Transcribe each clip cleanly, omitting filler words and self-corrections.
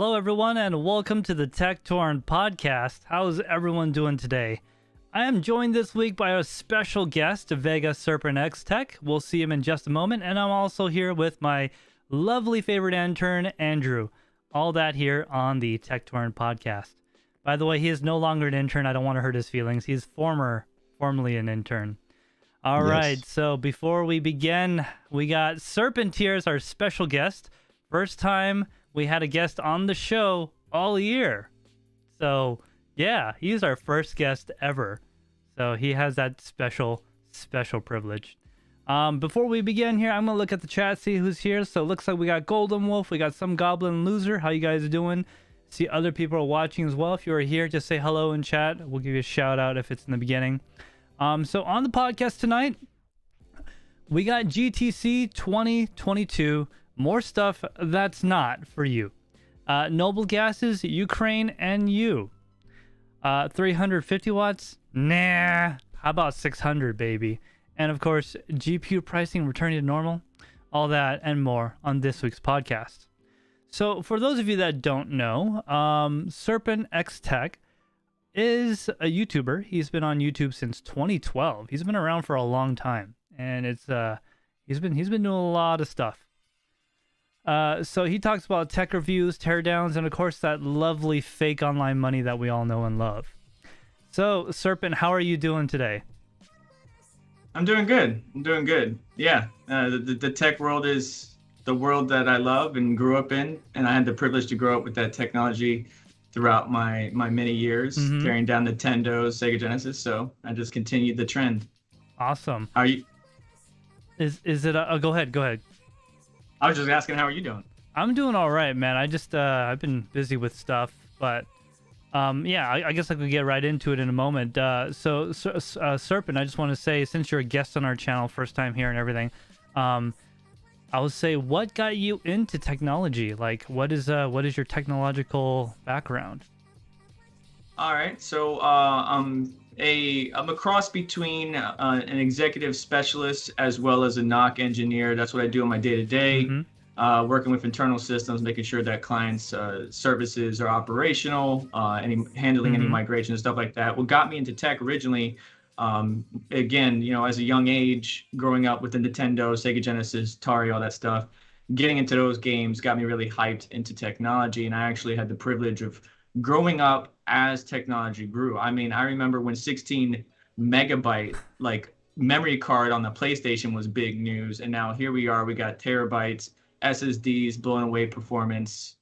Hello, everyone, and welcome to the Tek Torrent Podcast. How's everyone doing today? I am joined this week by a special guest, Vega Serpent X Tech. We'll see him in just a moment, and I'm also here with my lovely favorite intern, Andrew. All that here on the Tek Torrent Podcast. By the way, he is no longer an intern. I don't want to hurt his feelings. He's formerly an intern. All right, so before we begin, we got Serpent here as our special guest. First time we had a guest on the show all year. So, yeah, he's our first guest ever. So he has that special privilege. Before we begin here, I'm going to look at the chat, see who's here. So it looks like we got Golden Wolf, we got some Goblin Loser. How you guys doing? See other people are watching as well. If you are here, just say hello in chat. We'll give you a shout out if it's in the beginning. So on the podcast tonight, we got GTC 2022. More stuff that's not for you. Noble gases, Ukraine, and you. 350 watts? Nah. How about 600, baby? And of course, GPU pricing returning to normal. All that and more on this week's podcast. So for those of you that don't know, Serpent X Tech is a YouTuber. He's been on YouTube since 2012. He's been around for a long time, and it's he's been doing a lot of stuff. So he talks about tech reviews, teardowns, and of course that lovely fake online money that we all know and love. So Serpent, how are you doing today? I'm doing good. Yeah, the tech world is the world that I love and grew up in, and I had the privilege to grow up with that technology throughout my many years, tearing down Nintendo's, Sega Genesis. So I just continued the trend. Awesome. How are you? Is it? Go ahead. I was just asking, how are you doing? I'm doing all right, man. I just I've been busy with stuff, but yeah, I guess I could get right into it in a moment. So Serpent, I just want to say, since you're a guest on our channel, first time here and everything, I would say, what got you into technology? Like, what is your technological background? All right, so I'm a cross between an executive specialist as well as a NOC engineer. That's what I do on my day-to-day, working with internal systems, making sure that clients' services are operational, handling any migration and stuff like that. What got me into tech originally, again, as a young age, growing up with the Nintendo, Sega Genesis, Atari, all that stuff, getting into those games got me really hyped into technology. And I actually had the privilege of growing up as technology grew. I mean, I remember when 16 megabyte memory card on the PlayStation was big news, and now here we are, we got terabytes, SSDs, blowing away performance.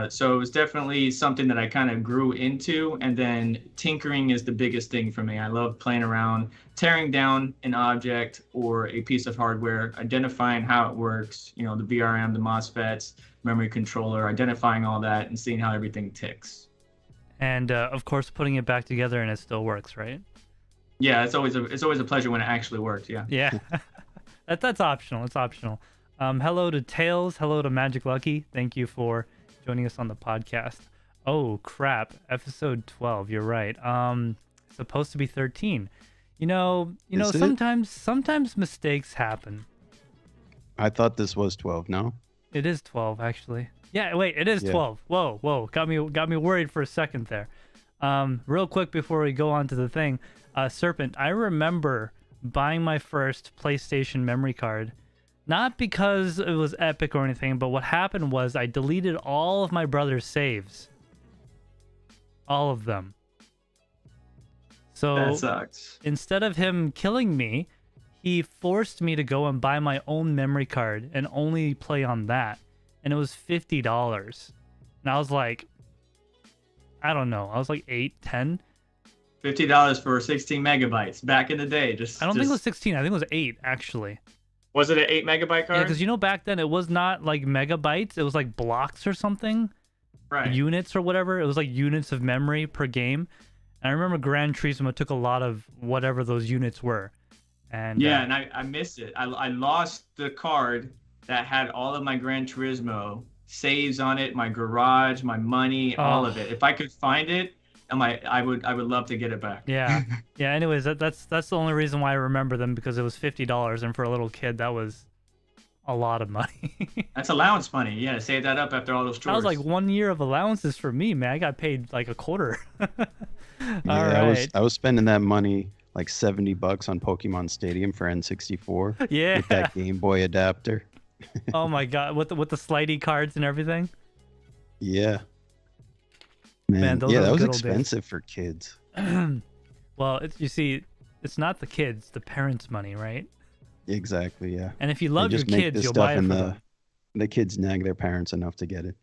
So it was definitely something that I kind of grew into, and then tinkering is the biggest thing for me. I love playing around, tearing down an object or a piece of hardware, identifying how it works, the VRM, the MOSFETs, memory controller, identifying all that and seeing how everything ticks. And of course, putting it back together and it still works, right? Yeah, it's always a pleasure when it actually works. Yeah. Yeah, that's optional. It's optional. Hello to Tails. Hello to Magic Lucky. Thank you for joining us on the podcast. Oh crap! Episode 12. You're right. It's supposed to be 13. Sometimes mistakes happen. I thought this was 12. No. It is 12 actually. Yeah, wait, it is 12. Whoa. Got me worried for a second there. Real quick before we go on to the thing, Serpent, I remember buying my first PlayStation memory card, not because it was epic or anything, but what happened was I deleted all of my brother's saves. All of them. So that sucks. Instead of him killing me, he forced me to go and buy my own memory card and only play on that. And it was $50. And I was like, I don't know. I was like 8, 10. $50 for 16 megabytes back in the day. I don't think it was 16. I think it was 8, actually. Was it an 8 megabyte card? Yeah, because back then it was not like megabytes. It was like blocks or something. Right. Units or whatever. It was like units of memory per game. And I remember Gran Turismo took a lot of whatever those units were. And yeah, and I missed it. I lost the card that had all of my Gran Turismo saves on it, my garage, my money, all of it. If I could find it, I would love to get it back. Yeah. Anyways, that's the only reason why I remember them, because it was $50, and for a little kid that was a lot of money. That's allowance money. Yeah, save that up after all those chores. That was like 1 year of allowances for me, man. I got paid like a quarter. All Yeah, right. I was spending that money like $70 on Pokemon Stadium for N64 Yeah. with that Game Boy adapter. Oh my God, with the slidey cards and everything. Yeah. Man, Man, those yeah, are that the was good old days. expensive for kids. Well, you see, it's not the kids, the parents' money, right? Exactly, yeah. And if you They love your just make kids, this you'll stuff buy it for and them. the kids nag their parents enough to get it.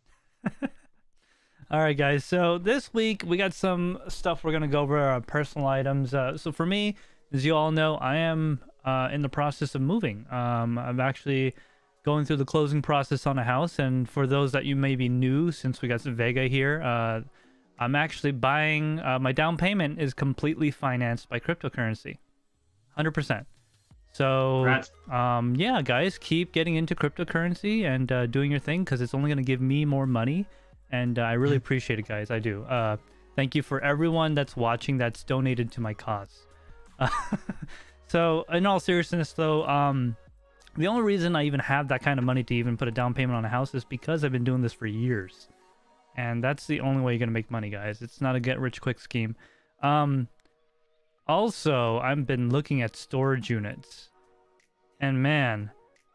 All right, guys. So this week we got some stuff we're gonna go over, personal items. So for me, as you all know, I am in the process of moving. I'm actually going through the closing process on a house, and for those that you may be new, since we got some Vega here, I'm actually buying. My down payment is completely financed by cryptocurrency, 100%. So, Congrats. yeah, guys, keep getting into cryptocurrency and doing your thing because it's only going to give me more money. And I really appreciate it, guys. I do. Thank you for everyone that's watching that's donated to my cause. So, in all seriousness, though, the only reason I even have that kind of money to even put a down payment on a house is because I've been doing this for years. And that's the only way you're going to make money, guys. It's not a get-rich-quick scheme. Also, I've been looking at storage units. And man,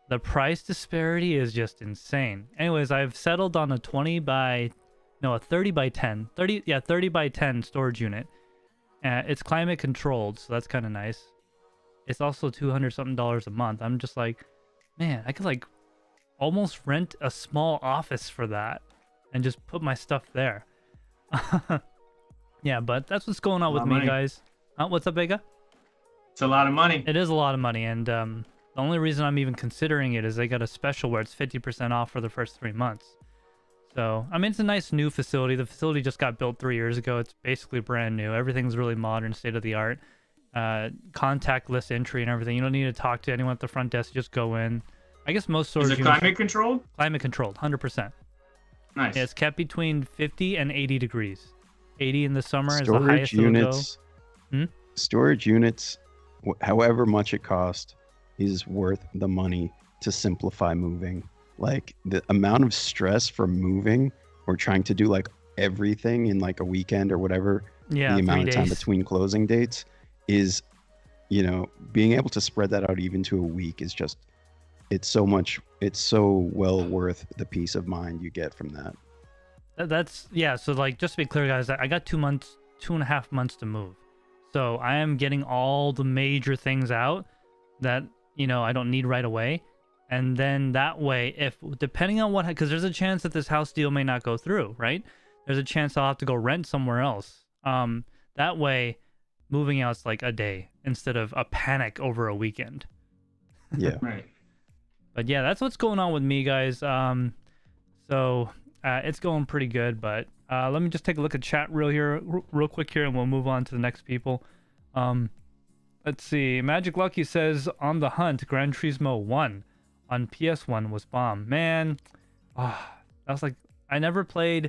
the price disparity is just insane. Anyways, I've settled on a 30 by 10 storage unit. It's climate controlled, so that's kind of nice. It's also $200 something a month. I'm just like, man, I could like almost rent a small office for that and just put my stuff there. Yeah, but that's what's going on with me, guys. What's up, Vega? It's a lot of money. It is a lot of money, and the only reason I'm even considering it is they got a special where it's 50% off for the first 3 months. So, I mean, it's a nice new facility. The facility just got built 3 years ago. It's basically brand new. Everything's really modern, state of the art. Contactless entry and everything. You don't need to talk to anyone at the front desk. You just go in. I guess most storage Is it units- climate controlled? Climate controlled, 100%. Nice. Yeah, it's kept between 50 and 80 degrees. 80 in the summer is the Storage highest it'll go. units, storage units, however much it costs, is worth the money to simplify moving. Like the amount of stress for moving or trying to do like everything in like a weekend or whatever, Yeah, the amount 3 of time days. between closing dates is, being able to spread that out even to a week is just, it's so well worth the peace of mind you get from that. That's yeah. So like, just to be clear, guys, I got 2.5 months to move. So I am getting all the major things out that I don't need right away, and then that way, if depending on what, because there's a chance that this house deal may not go through, right? There's a chance I'll have to go rent somewhere else. That way, moving out's like a day instead of a panic over a weekend. Yeah. Right. But yeah, that's what's going on with me, guys. So it's going pretty good, but let me just take a look at chat real quick here, and we'll move on to the next people. Let's see. Magic Lucky says, on the hunt, Gran Turismo 1 on PS1 was bomb. Man, that was like, I never had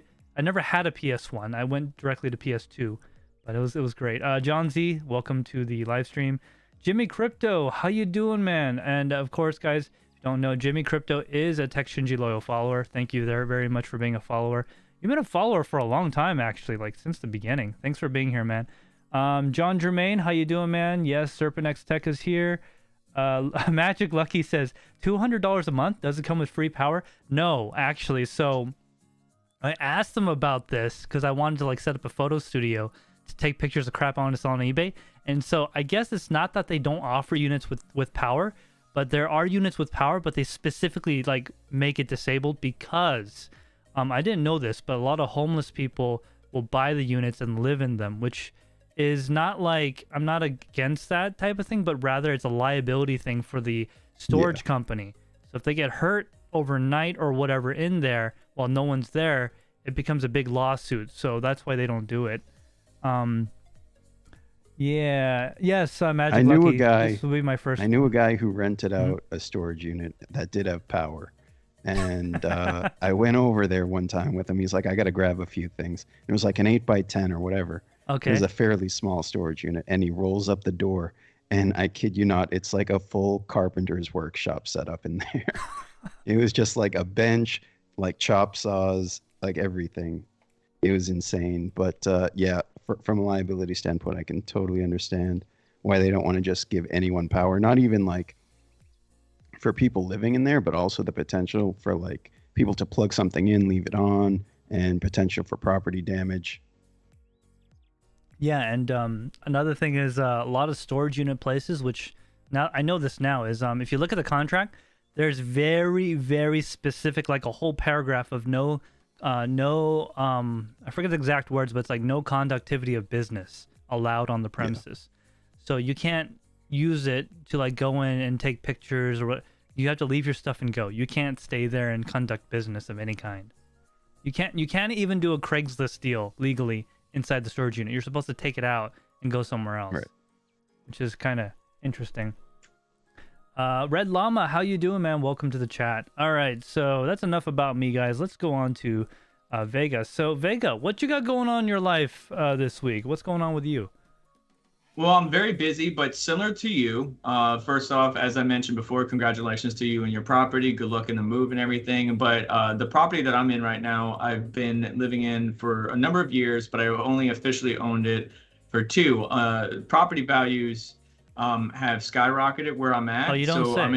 a PS1. I went directly to PS2, but it was great. John Z, welcome to the live stream. Jimmy Crypto, how you doing, man? And of course, guys, if you don't know, Jimmy Crypto is a TekShinji loyal follower. Thank you there very much for being a follower. You've been a follower for a long time, actually, like since the beginning. Thanks for being here, man. John Germain, how you doing, man? Yes, Serpent X Tech is here. Magic Lucky says, $200 a month? Does it come with free power? No, actually. So I asked them about this because I wanted to like set up a photo studio to take pictures of crap I want to sell on eBay. And so I guess it's not that they don't offer units with power, but there are units with power, but they specifically like make it disabled because I didn't know this, but a lot of homeless people will buy the units and live in them, which is not like, I'm not against that type of thing, but rather it's a liability thing for the storage company. So if they get hurt overnight or whatever in there while no one's there, it becomes a big lawsuit. So that's why they don't do it. Yeah. Yes, Magic I knew Lucky. a guy. This will be my first. I knew a guy who rented out a storage unit that did have power. And I went over there one time with him. He's like, I got to grab a few things. It was like an 8x10 or whatever. Okay. It was a fairly small storage unit. And he rolls up the door. And I kid you not, it's like a full carpenter's workshop set up in there. It was just like a bench, like chop saws, like everything. It was insane. But yeah, from a liability standpoint, I can totally understand why they don't want to just give anyone power. Not even like for people living in there, but also the potential for like people to plug something in, leave it on, and potential for property damage. Yeah, and another thing is a lot of storage unit places, which now I know this now is if you look at the contract, there's very, very specific, like a whole paragraph of no I forget the exact words, but it's like no conductivity of business allowed on the premises. Yeah. So you can't use it to like go in and take pictures or what. You have to leave your stuff and go. You can't stay there and conduct business of any kind. You can't even do a Craigslist deal legally inside the storage unit. You're supposed to take it out and go somewhere else, right? Which is kind of interesting. Red Llama, how you doing, man? Welcome to the chat. All right, so that's enough about me, guys. Let's go on to Vega. So Vega, what you got going on in your life this week? What's going on with you? Well, I'm very busy, but similar to you. First off, as I mentioned before, congratulations to you and your property. Good luck in the move and everything. But the property that I'm in right now, I've been living in for a number of years, but I've only officially owned it for 2. Property values have skyrocketed where I'm at. Oh, you don't so say. I'm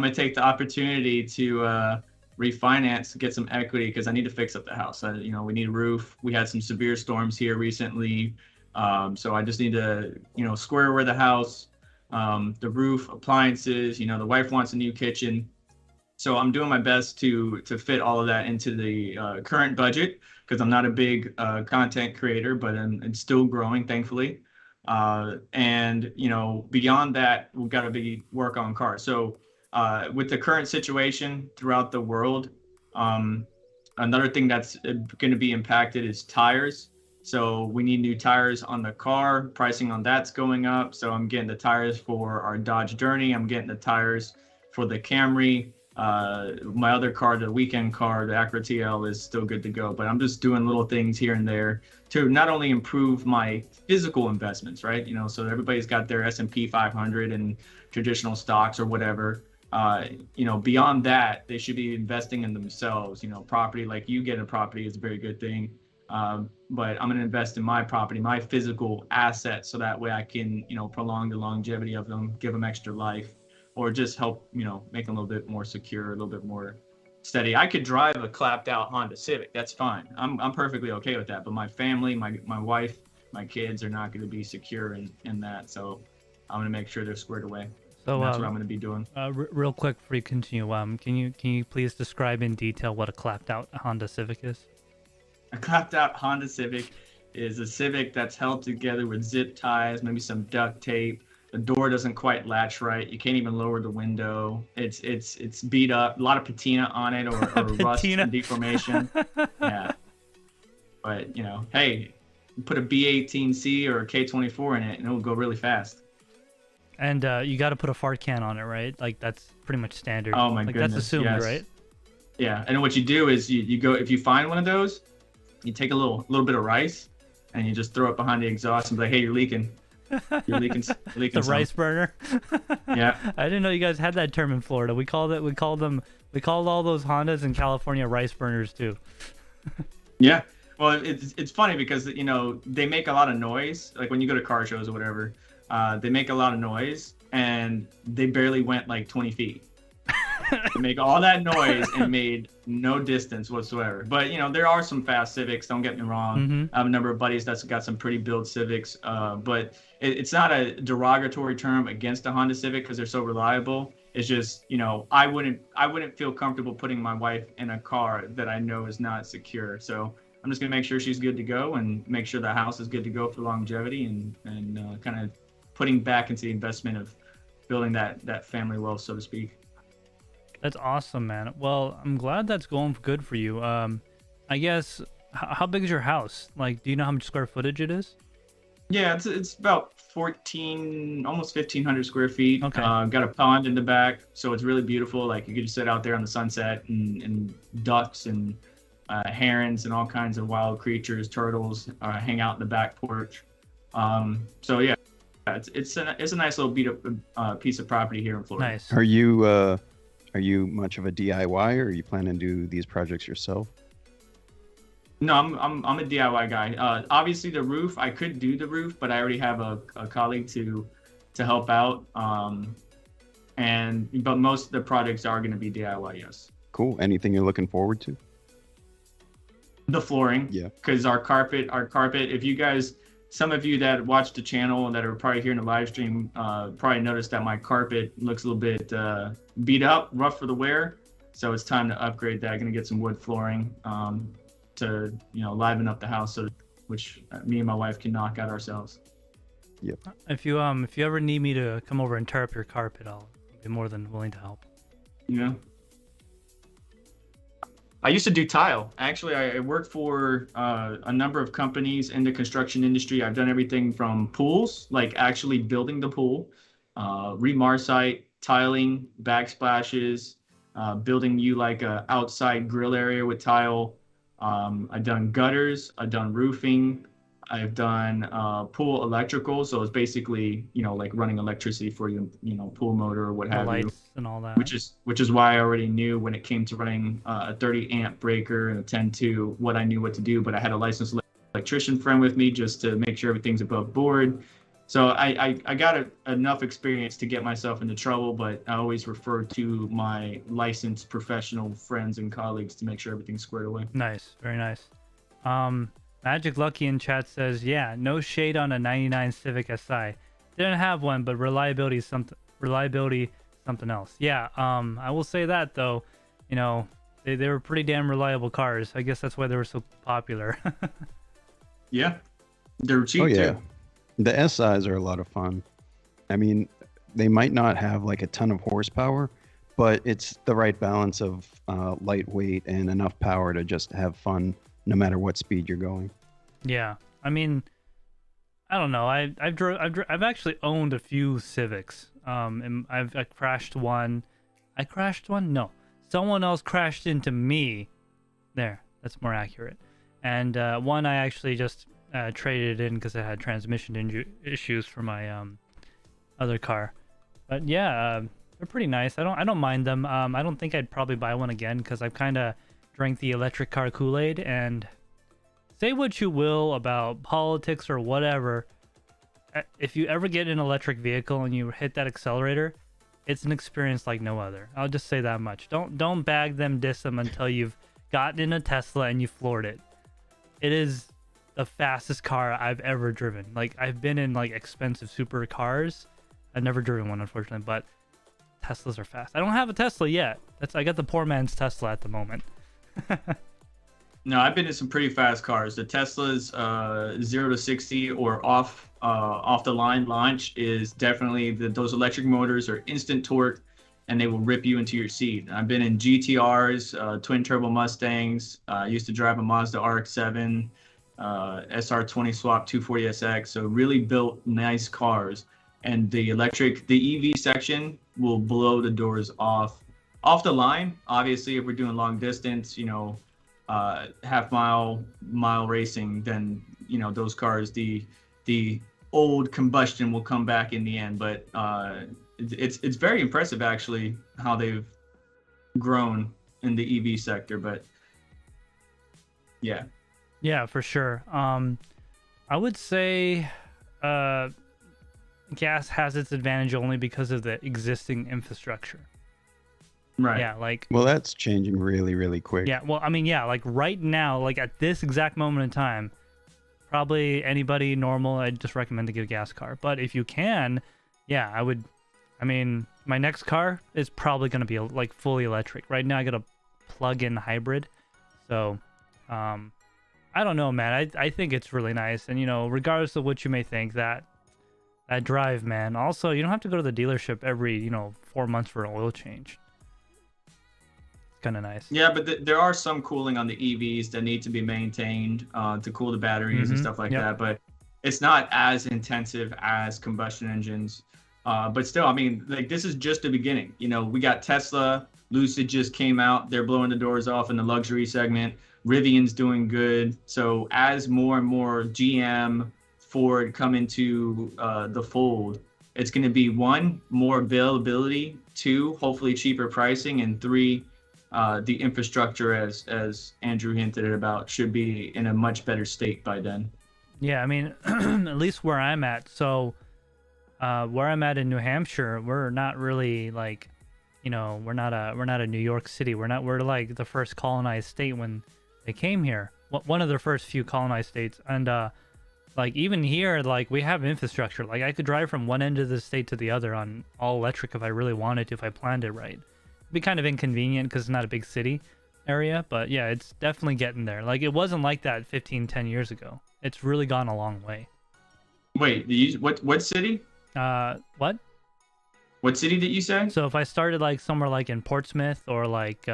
gonna take the opportunity to refinance, get some equity because I need to fix up the house. We need a roof. We had some severe storms here recently. So I just need to, square away the house, the roof, appliances, the wife wants a new kitchen. So I'm doing my best to fit all of that into the current budget because I'm not a big content creator, but I'm still growing, thankfully. And beyond that, we've got to work on cars. So with the current situation throughout the world, another thing that's going to be impacted is tires. So we need new tires on the car. Pricing on that's going up. So I'm getting the tires for our Dodge Journey. I'm getting the tires for the Camry. My other car, the weekend car, the Acura TL, is still good to go. But I'm just doing little things here and there to not only improve my physical investments, right? So everybody's got their S&P 500 and traditional stocks or whatever. Beyond that, they should be investing in themselves. Property, like you get a property, is a very good thing. But I'm going to invest in my property, my physical assets, so that way I can, prolong the longevity of them, give them extra life, or just help, make them a little bit more secure, a little bit more steady. I could drive a clapped out Honda Civic. That's fine. I'm perfectly okay with that. But my family, my wife, my kids are not going to be secure in that. So I'm going to make sure they're squared away. So that's what I'm going to be doing. Real quick before you continue, can you please describe in detail what a clapped out Honda Civic is? A clapped out Honda Civic is a Civic that's held together with zip ties, maybe some duct tape. The door doesn't quite latch right. You can't even lower the window. It's beat up. A lot of patina on it, or rust and deformation. Yeah. But hey, put a B18C or a K24 in it, and it will go really fast. And you got to put a fart can on it, right? Like that's pretty much standard. Oh my goodness. That's assumed, yes. Right? Yeah. And what you do is you go, if you find one of those, you take a little bit of rice and you just throw it behind the exhaust and be like, hey, you're leaking. You're leaking the rice burner. Yeah. I didn't know you guys had that term in Florida. We called all those Hondas in California rice burners too. Yeah. Well, it's funny because they make a lot of noise. Like when you go to car shows or whatever, they make a lot of noise and they barely went like 20 feet. They make all that noise and made no distance whatsoever. But there are some fast Civics, don't get me wrong. Mm-hmm. I have a number of buddies that's got some pretty built Civics, but it's not a derogatory term against the Honda Civic because they're so reliable. It's just I wouldn't feel comfortable putting my wife in a car that I know is not secure. So I'm just gonna make sure she's good to go and make sure the house is good to go for longevity and kind of putting back into the investment of building that family wealth, so to speak. That's awesome, man. Well, I'm glad that's going good for you. I guess, how big is your house? Like, do you know how much square footage it is? Yeah, it's about 14, almost 1,500 square feet. Okay. Got a pond in the back, so it's really beautiful. Like you could just sit out there on the sunset and ducks and herons and all kinds of wild creatures, turtles, hang out in the back porch. So yeah, it's a nice little beat up piece of property here in Florida. Nice. Are Are you much of a DIY, or are you planning to do these projects yourself? No, I'm a DIY guy. Obviously the roof, I could do the roof, but I already have a colleague to help out. But most of the projects are going to be DIY, yes. Cool. Anything you're looking forward to? The flooring. Yeah. Because our carpet, if you guys, some of you that watch the channel and that are probably here in the live stream, probably noticed that my carpet looks a little bit beat up, rough for the wear. So it's time to upgrade that. I'm going to get some wood flooring to, liven up the house, which me and my wife can knock out ourselves. Yep. If you ever need me to come over and tear up your carpet, I'll be more than willing to help. Yeah. I used to do tile. Actually, I worked for a number of companies in the construction industry. I've done everything from pools, like actually building the pool, remar site, tiling, backsplashes, building you like a outside grill area with tile. I've done gutters, I've done roofing, I've done pool electrical. So it's basically, like running electricity for your, pool motor or what have you. Lights and all that. Which is why I already knew when it came to running a 30 amp breaker and a 10-2 what I knew what to do. But I had a licensed electrician friend with me just to make sure everything's above board. So I got enough experience to get myself into trouble, but I always refer to my licensed professional friends and colleagues to make sure everything's squared away. Nice, very nice. Magic Lucky in chat says, yeah, no shade on a 99 Civic Si. Didn't have one, but reliability something else. Yeah, I will say that though, they were pretty damn reliable cars. I guess that's why they were so popular. Yeah, they're cheap too. The SIs are a lot of fun. I mean, they might not have like a ton of horsepower, but it's the right balance of lightweight and enough power to just have fun no matter what speed you're going. Yeah, I mean, I don't know. I've actually owned a few Civics. And I crashed one. I crashed one? No. Someone else crashed into me. There, that's more accurate. And one I actually just traded it in because it had transmission issues for my other car. But yeah, they're pretty nice. I don't mind them. I don't think I'd probably buy one again because I've kind of drank the electric car Kool-Aid. And say what you will about politics or whatever, if you ever get an electric vehicle and you hit that accelerator, it's an experience like no other. I'll just say that much. Don't bag them, diss them until you've gotten in a Tesla and you floored it. It is the fastest car I've ever driven. Like, I've been in like expensive super cars. I've never driven one, unfortunately, but Teslas are fast. I don't have a Tesla yet. I got the poor man's Tesla at the moment. No, I've been in some pretty fast cars. The Tesla's 0 to 60 or off the line launch is definitely those electric motors are instant torque, and they will rip you into your seat. I've been in GTRs, twin turbo Mustangs. I used to drive a Mazda RX-7, SR20 swap 240SX. So really built nice cars. And the EV section will blow the doors off the line. Obviously, if we're doing long distance, half mile racing, then those cars, the old combustion will come back in the end. But it's very impressive actually how they've grown in the EV sector. But yeah, for sure. I would say gas has its advantage only because of the existing infrastructure. Right. Yeah, like... Well, that's changing really, really quick. Yeah, well, I mean, yeah, like right now, like at this exact moment in time, probably anybody normal, I'd just recommend to get a gas car. But if you can, yeah, I mean, my next car is probably going to be like fully electric. Right now, I got a plug-in hybrid. So, I don't know, man. I think it's really nice. And, regardless of what you may think, that drive, man. Also, you don't have to go to the dealership every, 4 months for an oil change. Kind of nice. Yeah, but there are some cooling on the EVs that need to be maintained to cool the batteries and stuff like that. But it's not as intensive as combustion engines. But still, I mean, like, this is just the beginning. We got Tesla, Lucid just came out. They're blowing the doors off in the luxury segment. Rivian's doing good. So as more and more GM, Ford come into the fold, it's going to be one, more availability 2, hopefully cheaper pricing, and 3, the infrastructure, as Andrew hinted about, should be in a much better state by then. Yeah, I mean, at least where I'm at. So, where I'm at in New Hampshire, we're not really like, we're not a New York City. We're like the first colonized state when they came here. One of the first few colonized states, and like even here, like we have infrastructure. Like I could drive from one end of the state to the other on all electric if I really wanted to, if I planned it right. It'd be kind of inconvenient because it's not a big city area, but yeah, it's definitely getting there. Like it wasn't like that 10 years ago. It's really gone a long way. Wait, what city? What? What city did you say? So if I started like somewhere like in Portsmouth or like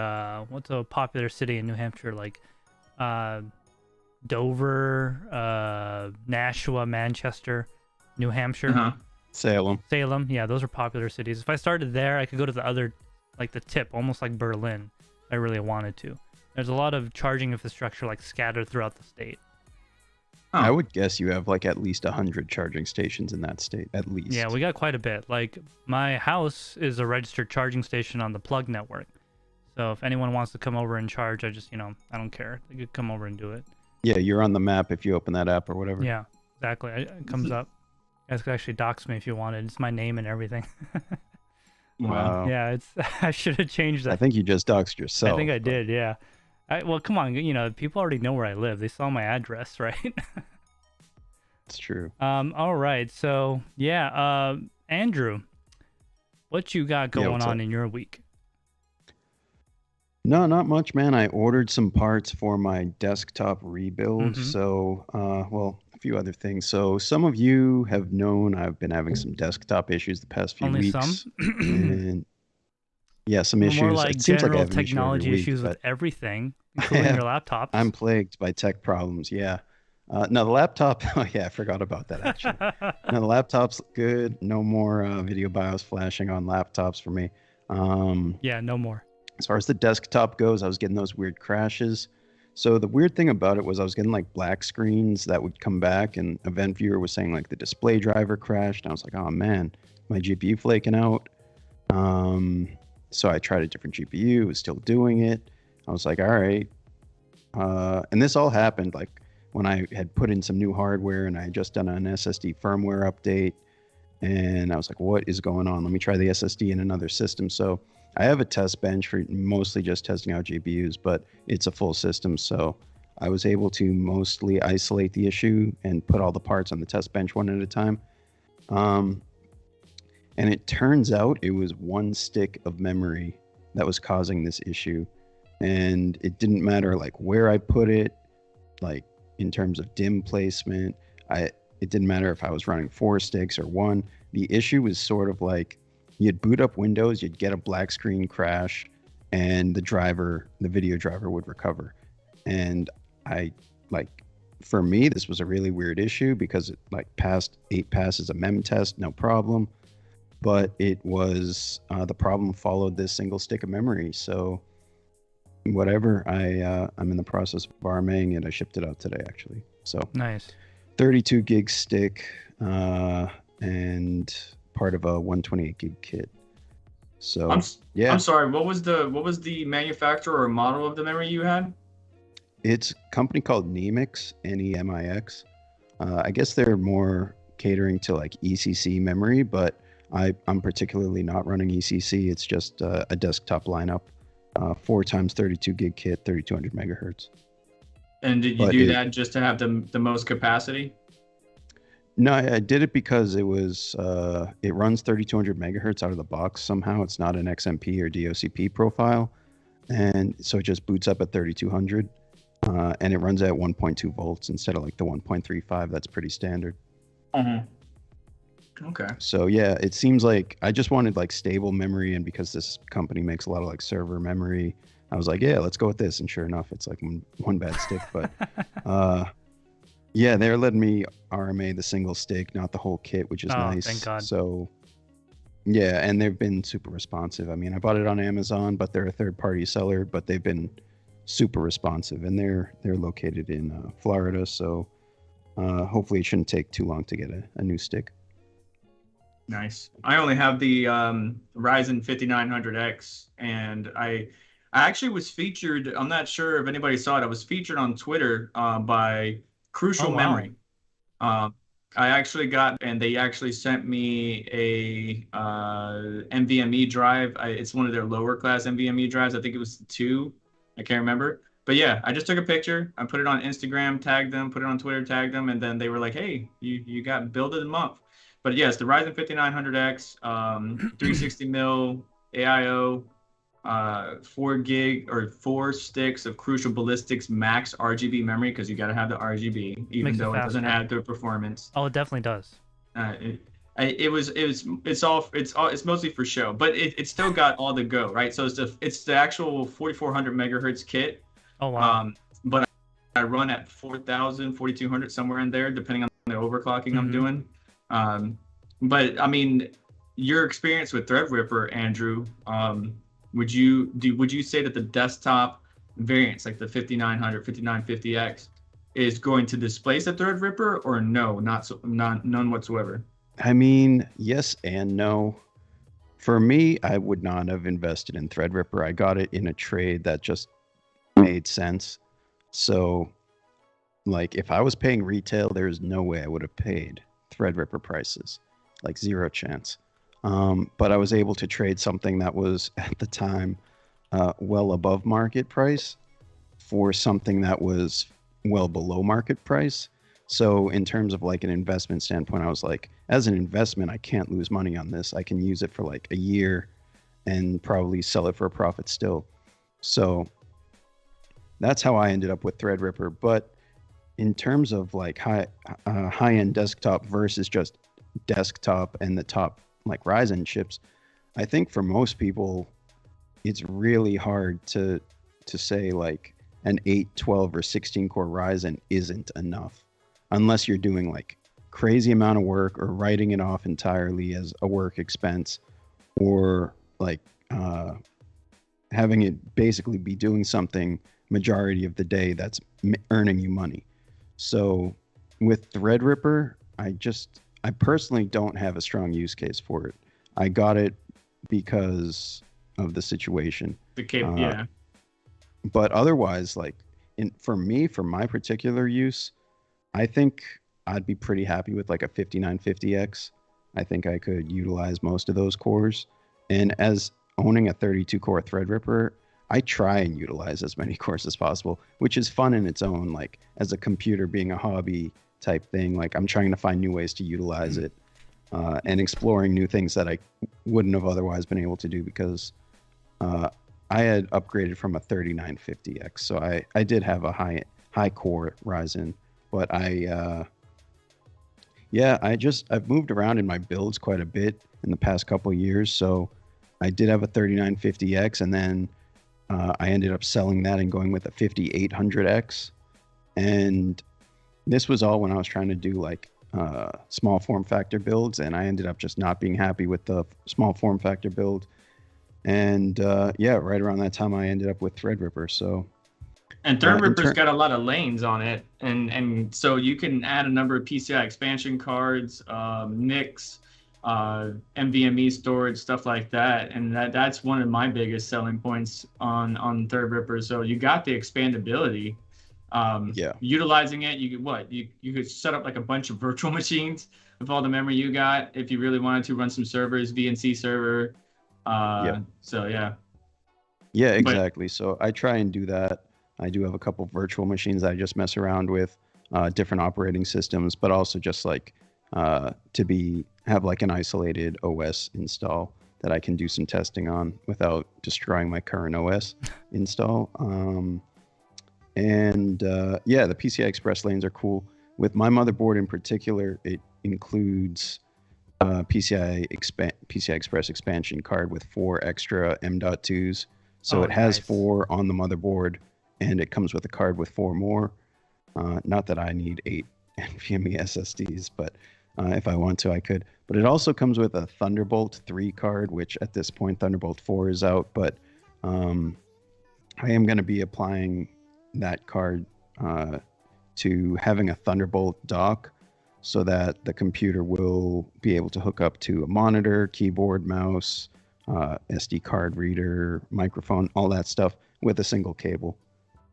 what's a popular city in New Hampshire, like Dover, Nashua, Manchester, New Hampshire, Salem. Yeah, those are popular cities. If I started there, I could go to the other, like the tip, almost like Berlin, if I really wanted to. There's a lot of charging infrastructure like scattered throughout the state. Oh. I would guess you have like at least 100 charging stations in that state, at least. Yeah, we got quite a bit. Like my house is a registered charging station on the Plug network. So if anyone wants to come over and charge, I just, I don't care. They could come over and do it. Yeah, you're on the map if you open that app or whatever. Yeah, exactly. It comes up. You guys could actually dox me if you wanted. It's my name and everything. Wow. Yeah, I should have changed that. I think you just doxed yourself. I think I did, yeah. Well, come on, people already know where I live. They saw my address, right? It's true. All right. So, yeah, Andrew, what you got going on in your week? No, not much, man. I ordered some parts for my desktop rebuild. Mhm. So, well, a few other things. So, some of you have known I've been having some desktop issues the past few Only weeks. some? And yeah, some issues. More like It seems like I general have an issue every technology week, issues but with everything, including your laptops. I'm plagued by tech problems. Yeah. No, the laptop. Oh, yeah, I forgot about that actually. No, the laptop's good. No more video BIOS flashing on laptops for me. Yeah, no more. As far as the desktop goes, I was getting those weird crashes. So the weird thing about it was I was getting like black screens that would come back, and Event Viewer was saying like the display driver crashed. And I was like, oh man, my GPU flaking out. So I tried a different GPU, it was still doing it. I was like, all right. And this all happened like when I had put in some new hardware and I had just done an SSD firmware update. And I was like, what is going on? Let me try the SSD in another system. So I have a test bench for mostly just testing out GPUs, but it's a full system. So I was able to mostly isolate the issue and put all the parts on the test bench one at a time. And it turns out it was one stick of memory that was causing this issue. And it didn't matter like where I put it, like in terms of DIMM placement. It didn't matter if I was running 4 sticks or 1. The issue was sort of like you'd boot up Windows, you'd get a black screen crash, and the video driver would recover. And for me, this was a really weird issue because it like passed 8 passes a mem test, no problem. But it was, the problem followed this single stick of memory. So whatever, I'm in the process of RMAing it. I shipped it out today, actually. So Nice. 32 gig stick, and part of a 128 gig kit. So yeah, I'm sorry. What was the manufacturer or model of the memory you had? it's a company called Nemix, Nemix. I guess they're more catering to like ECC memory, but I'm particularly not running ECC. It's just a desktop lineup, 4 times 32 gig kit, 3200 megahertz. And did you do that just to have the most capacity? No, I did it because it was it runs 3200 megahertz out of the box somehow. It's not an XMP or DOCP profile, and so it just boots up at 3200, and it runs at 1.2 volts instead of like the 1.35. That's pretty standard. Okay. So yeah, it seems like I just wanted like stable memory, and because this company makes a lot of like server memory, I was like, yeah, let's go with this. And sure enough, it's like one bad stick, but yeah, they're letting me RMA the single stick, not the whole kit, which is nice. Thank God. So yeah, and they've been super responsive. I mean, I bought it on Amazon, but they're a third-party seller, but they've been super responsive, and they're located in Florida, so hopefully it shouldn't take too long to get a new stick. Nice. I only have the Ryzen 5900X, and I actually was featured. I'm not sure if anybody saw it. I was featured on Twitter by Oh Crucial wow. Memory. Um, I actually got, and they actually sent me a NVMe drive. It's one of their lower class NVMe drives. I think it was 2. I can't remember. But yeah, I just took a picture. I put it on Instagram, tagged them, put it on Twitter, tagged them, and then they were like, "Hey, you got build of the month." But yes, the Ryzen 5900X, 360 mil AIO, 4 gig or 4 sticks of Crucial Ballistics Max RGB memory, because you got to have the RGB, even Makes it though it doesn't faster. add the performance. Oh, it definitely does. It's mostly for show, but it still got all the go, right? So it's the actual 4400 megahertz kit. Oh wow. But I run at 4000, 4200, somewhere in there, depending on the overclocking I'm doing. But I mean, your experience with Threadripper, Andrew, would you say that the desktop variants like the 5900, 5950X is going to displace the Threadripper, or no, none whatsoever? I mean, yes and no. For me, I would not have invested in Threadripper. I got it in a trade that just made sense. So, like, if I was paying retail, there's no way I would have paid Threadripper prices. Like, zero chance. But I was able to trade something that was, at the time, well above market price for something that was well below market price. So in terms of like an investment standpoint, I was like, as an investment, I can't lose money on this. I can use it for like a year and probably sell it for a profit still. So that's how I ended up with Threadripper. But in terms of like high-end desktop versus just desktop and the top like Ryzen chips, I think for most people, it's really hard to say like an 8, 12, or 16 core Ryzen isn't enough, unless you're doing like crazy amount of work or writing it off entirely as a work expense, or like having it basically be doing something majority of the day that's earning you money. So with Threadripper, I personally don't have a strong use case for it. I got it because of the situation. Yeah. But otherwise, like for my particular use, I think I'd be pretty happy with like a 5950X. I think I could utilize most of those cores. And as owning a 32 core Threadripper, I try and utilize as many cores as possible, which is fun in its own, like as a computer being a hobby type thing. Like I'm trying to find new ways to utilize it and exploring new things that I wouldn't have otherwise been able to do because I had upgraded from a 3950X. So I did have a high core Ryzen, but I've moved around in my builds quite a bit in the past couple of years. So I did have a 3950X, and then I ended up selling that and going with a 5800X. And this was all when I was trying to do like small form factor builds, and I ended up just not being happy with the small form factor build. And right around that time, I ended up with Threadripper. So, and Threadripper's got a lot of lanes on it, and so you can add a number of PCI expansion cards, NICs, NVMe storage, stuff like that, and that's one of my biggest selling points on Threadripper. So you got the expandability. Utilizing it, you could set up like a bunch of virtual machines with all the memory you got if you really wanted to run some servers, VNC server. So yeah, exactly. So I try and do that. I do have a couple virtual machines that I just mess around with, different operating systems, but also just like have like an isolated OS install that I can do some testing on without destroying my current OS install. The PCI Express lanes are cool. With my motherboard in particular, it includes PCI Express expansion card with 4 extra M.2s. So it has 4 on the motherboard, and it comes with a card with 4 more. Not that I need 8 NVMe SSDs, but if I want to, I could. But it also comes with a Thunderbolt 3 card, which at this point Thunderbolt 4 is out. But I am going to be applying that card to having a Thunderbolt dock so that the computer will be able to hook up to a monitor, keyboard, mouse, SD card reader, microphone, all that stuff with a single cable.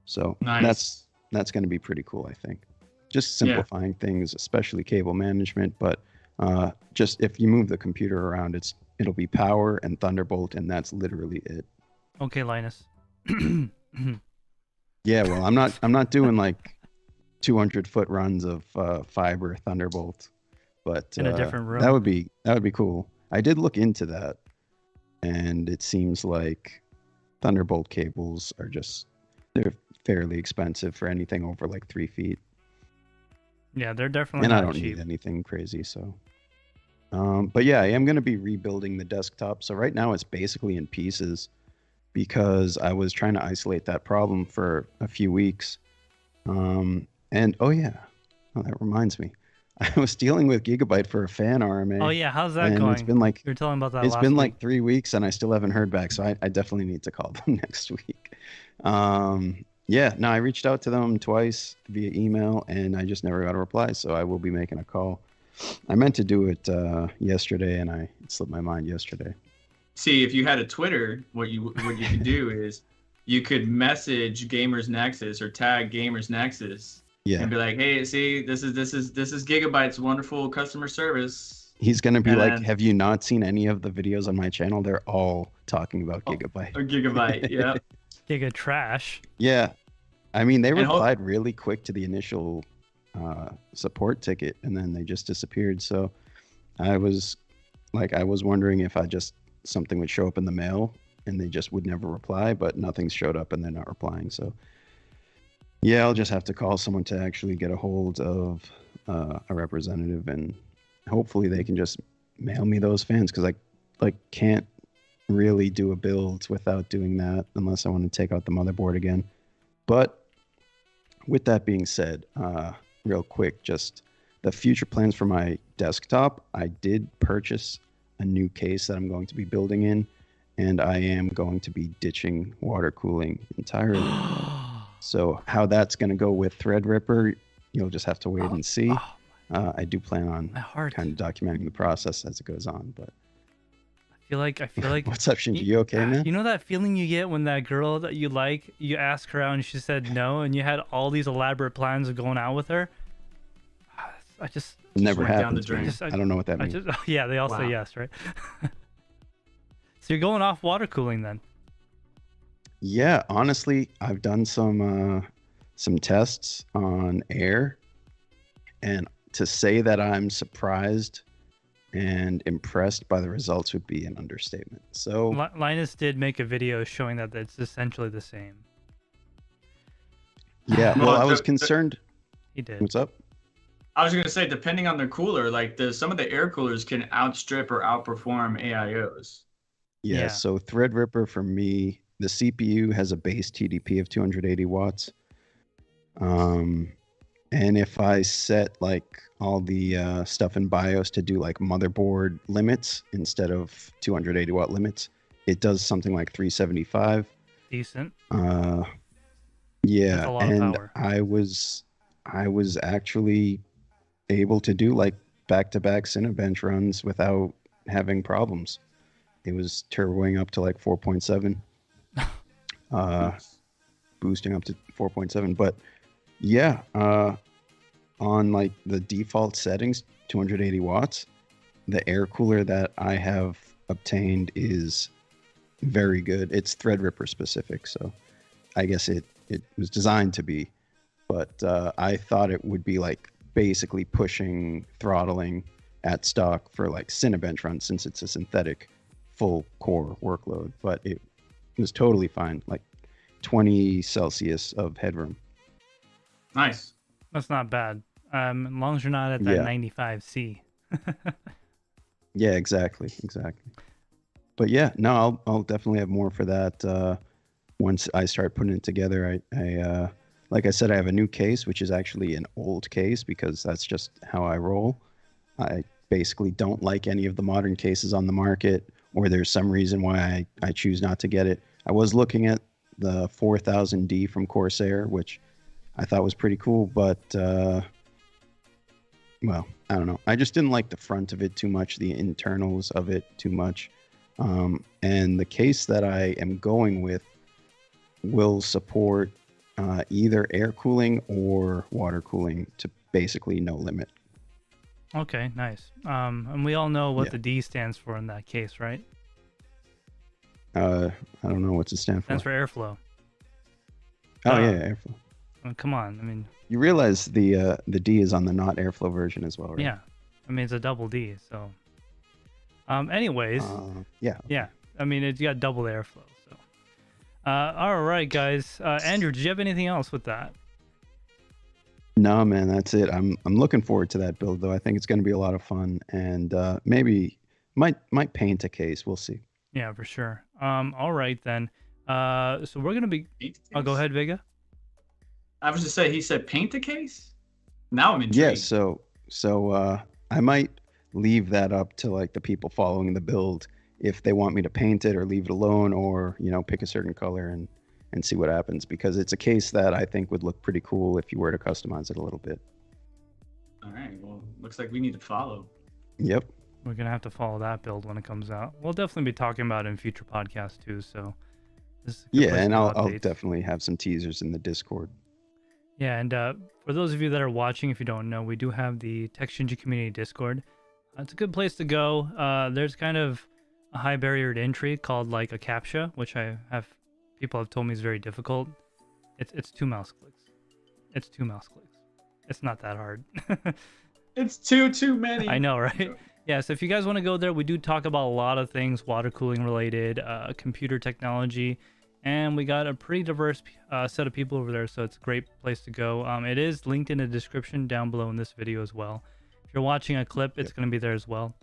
So nice. that's going to be pretty cool, I think. Just simplifying things, especially cable management. But just if you move the computer around, it'll be power and Thunderbolt, and that's literally it. Okay, Linus. Yeah, well, I'm not doing like 200-foot runs of fiber Thunderbolt, but in a different room. that would be cool. I did look into that, and it seems like Thunderbolt cables they're fairly expensive for anything over like 3 feet. Yeah, they're definitely and not I don't cheap. need anything crazy, so. But yeah, I am going to be rebuilding the desktop. So right now it's basically in pieces because I was trying to isolate that problem for a few weeks. And that reminds me. I was dealing with Gigabyte for a fan RMA. Oh yeah, how's that and going? It's been like you were telling about that. It's last been week. like 3 weeks and I still haven't heard back. So I definitely need to call them next week. I reached out to them twice via email and I just never got a reply. So I will be making a call. I meant to do it yesterday and it slipped my mind yesterday. See, if you had a Twitter, what you could do is you could message Gamers Nexus or tag Gamers Nexus. Yeah. And be like, hey, see, this is Gigabyte's wonderful customer service. He's gonna be have you not seen any of the videos on my channel? They're all talking about Gigabyte. Or Gigabyte, yeah. Giga trash. Yeah. I mean, they replied really quick to the initial support ticket and then they just disappeared. So I was wondering if something would show up in the mail and they just would never reply, but nothing's showed up and they're not replying. So yeah, I'll just have to call someone to actually get a hold of a representative and hopefully they can just mail me those fans because I can't really do a build without doing that unless I want to take out the motherboard again. But with that being said, real quick, just the future plans for my desktop. I did purchase a new case that I'm going to be building in, and I am going to be ditching water cooling entirely. So how that's going to go with Threadripper, you'll just have to wait and see. I do plan on kind of documenting the process as it goes on, but I feel like what's up, Shinji? You okay, man? You know that feeling you get when that girl that you like, you ask her out and she said no, and you had all these elaborate plans of going out with her? I just never went down happened. the drain. I don't know what that means. They all say yes, right? So you're going off water cooling then? Yeah, honestly, I've done some tests on air, and to say that I'm surprised and impressed by the results would be an understatement. So Linus did make a video showing that it's essentially the same. Yeah, well, I was concerned. He did. What's up? I was going to say, depending on the cooler, like some of the air coolers can outstrip or outperform AIOs. Yeah, so Threadripper for me, the CPU has a base TDP of 280 watts. And if I set like all the stuff in BIOS to do like motherboard limits instead of 280 watt limits, it does something like 375. Decent. Yeah, and I was actually able to do like back-to-back Cinebench runs without having problems. It was turboing up to like 4.7, boosting up to 4.7. But yeah, on like the default settings, 280 watts, the air cooler that I have obtained is very good. It's Threadripper specific, so I guess it was designed to be, but I thought it would be like basically pushing throttling at stock for like Cinebench runs since it's a synthetic full core workload, but it was totally fine, like 20 Celsius of headroom. Nice. That's not bad. As long as you're not at that 95C. Yeah, exactly. But yeah, no, I'll definitely have more for that once I start putting it together. I like I said, I have a new case, which is actually an old case because that's just how I roll. I basically don't like any of the modern cases on the market, or there's some reason why I choose not to get it. I was looking at the 4000D from Corsair, which I thought was pretty cool, but well, I don't know. I just didn't like the front of it too much, the internals of it too much. And the case that I am going with will support either air cooling or water cooling to basically no limit. Okay, nice. And we all know what Yeah. the D stands for in that case, right? I don't know what's it stand for. Stands for airflow. Oh yeah, airflow. I mean, come on. I mean, You realize the D is on the not airflow version as well, right? yeah. I mean, it's a double D. So, anyways, Yeah. yeah. I mean, it's got double airflow. So, all right, guys. Andrew, did you have anything else with that? No, man, that's it. I'm looking forward to that build though. I think it's going to be a lot of fun, and maybe might paint a case. We'll see. Yeah, for sure. All right then. So we're gonna be. Oh, go ahead, Vega. I was just saying, he said paint the case? Now I'm intrigued. Yeah. So I might leave that up to like the people following the build if they want me to paint it or leave it alone, or pick a certain color and see what happens, because it's a case that I think would look pretty cool if you were to customize it a little bit. All right. Well, looks like we need to follow. Yep. We're gonna have to follow that build when it comes out. We'll definitely be talking about it in future podcasts too. So this is a good Yeah, place and to I'll updates. definitely have some teasers in the Discord. Yeah, and for those of you that are watching, if you don't know, we do have the TekShinji community Discord. It's a good place to go. There's kind of a high barrier to entry called like a CAPTCHA, which people have told me is very difficult. It's 2 mouse clicks. It's 2 mouse clicks. It's not that hard. It's too many. I know, right? Yeah, so if you guys want to go there, we do talk about a lot of things water cooling related, computer technology, and we got a pretty diverse set of people over there, so it's a great place to go. It is linked in the description down below in this video as well. If you're watching a clip, it's going to be there as well.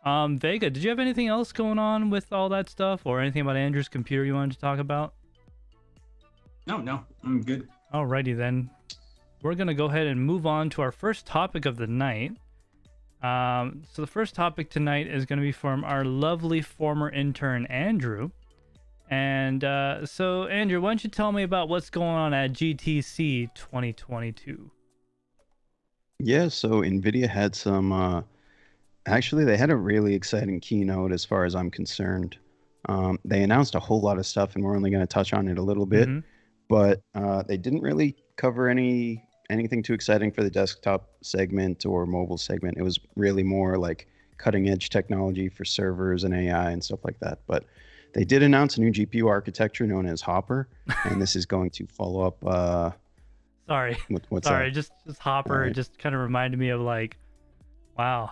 Vega, did you have anything else going on with all that stuff, or anything about Andrew's computer you wanted to talk about? No, I'm good. Alrighty then. We're going to go ahead and move on to our first topic of the night. So the first topic tonight is going to be from our lovely former intern, Andrew. And so, Andrew, why don't you tell me about what's going on at GTC 2022? Yeah, so NVIDIA had some, actually, they had a really exciting keynote as far as I'm concerned. They announced a whole lot of stuff, and we're only going to touch on it a little bit, but they didn't really cover anything too exciting for the desktop segment or mobile segment. It was really more like cutting edge technology for servers and AI and stuff like that. But they did announce a new GPU architecture known as Hopper, and this is going to follow up. Sorry, what's sorry, that? just Hopper. Right. It just kind of reminded me of like, wow,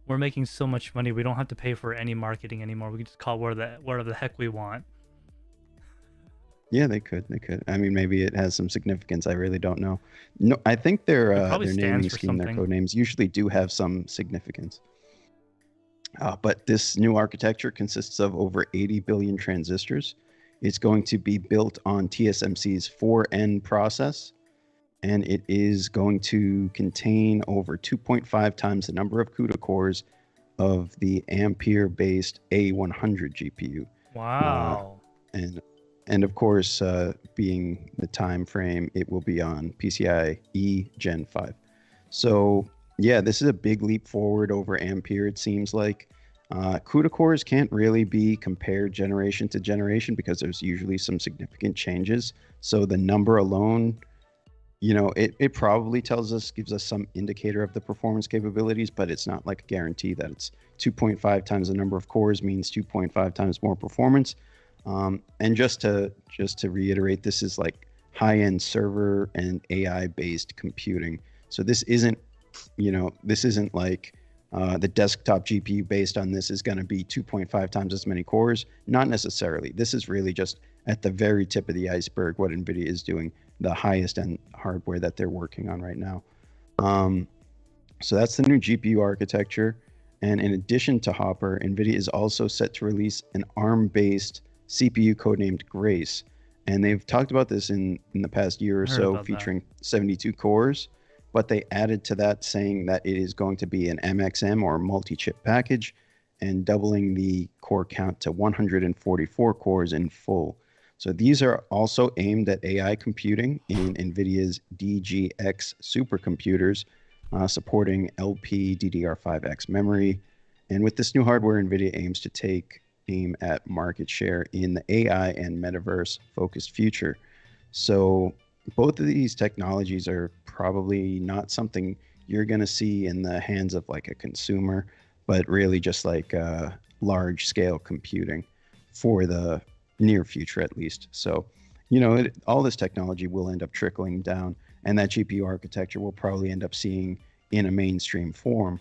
we're making so much money. We don't have to pay for any marketing anymore. We can just call whatever the heck we want. Yeah, they could. I mean, maybe it has some significance. I really don't know. No, I think their probably naming stands for scheme, their something. code names usually do have some significance. But this new architecture consists of over 80 billion transistors. It's going to be built on TSMC's 4N process, and it is going to contain over 2.5 times the number of CUDA cores of the Ampere-based A100 GPU. Wow. And of course, being the time frame, it will be on PCIe Gen 5. So yeah, this is a big leap forward over Ampere, it seems like. CUDA cores can't really be compared generation to generation because there's usually some significant changes. So the number alone, it probably gives us some indicator of the performance capabilities, but it's not like a guarantee that it's 2.5 times the number of cores means 2.5 times more performance. And just to reiterate, this is like high-end server and AI-based computing. So this isn't like the desktop GPU based on this is going to be 2.5 times as many cores. Not necessarily. This is really just at the very tip of the iceberg what NVIDIA is doing, the highest end hardware that they're working on right now. So that's the new GPU architecture. And in addition to Hopper, NVIDIA is also set to release an ARM-based CPU codenamed Grace. And they've talked about this in the past year or so, featuring 72 cores. But they added to that saying that it is going to be an MXM or multi-chip package and doubling the core count to 144 cores in full. So these are also aimed at AI computing in NVIDIA's DGX supercomputers, supporting LP DDR5X memory. And with this new hardware, NVIDIA aims to take aim at market share in the AI and metaverse focused future. So both of these technologies are probably not something you're going to see in the hands of like a consumer, but really just like large scale computing for the near future at least. So, all this technology will end up trickling down, and that GPU architecture will probably end up seeing in a mainstream form.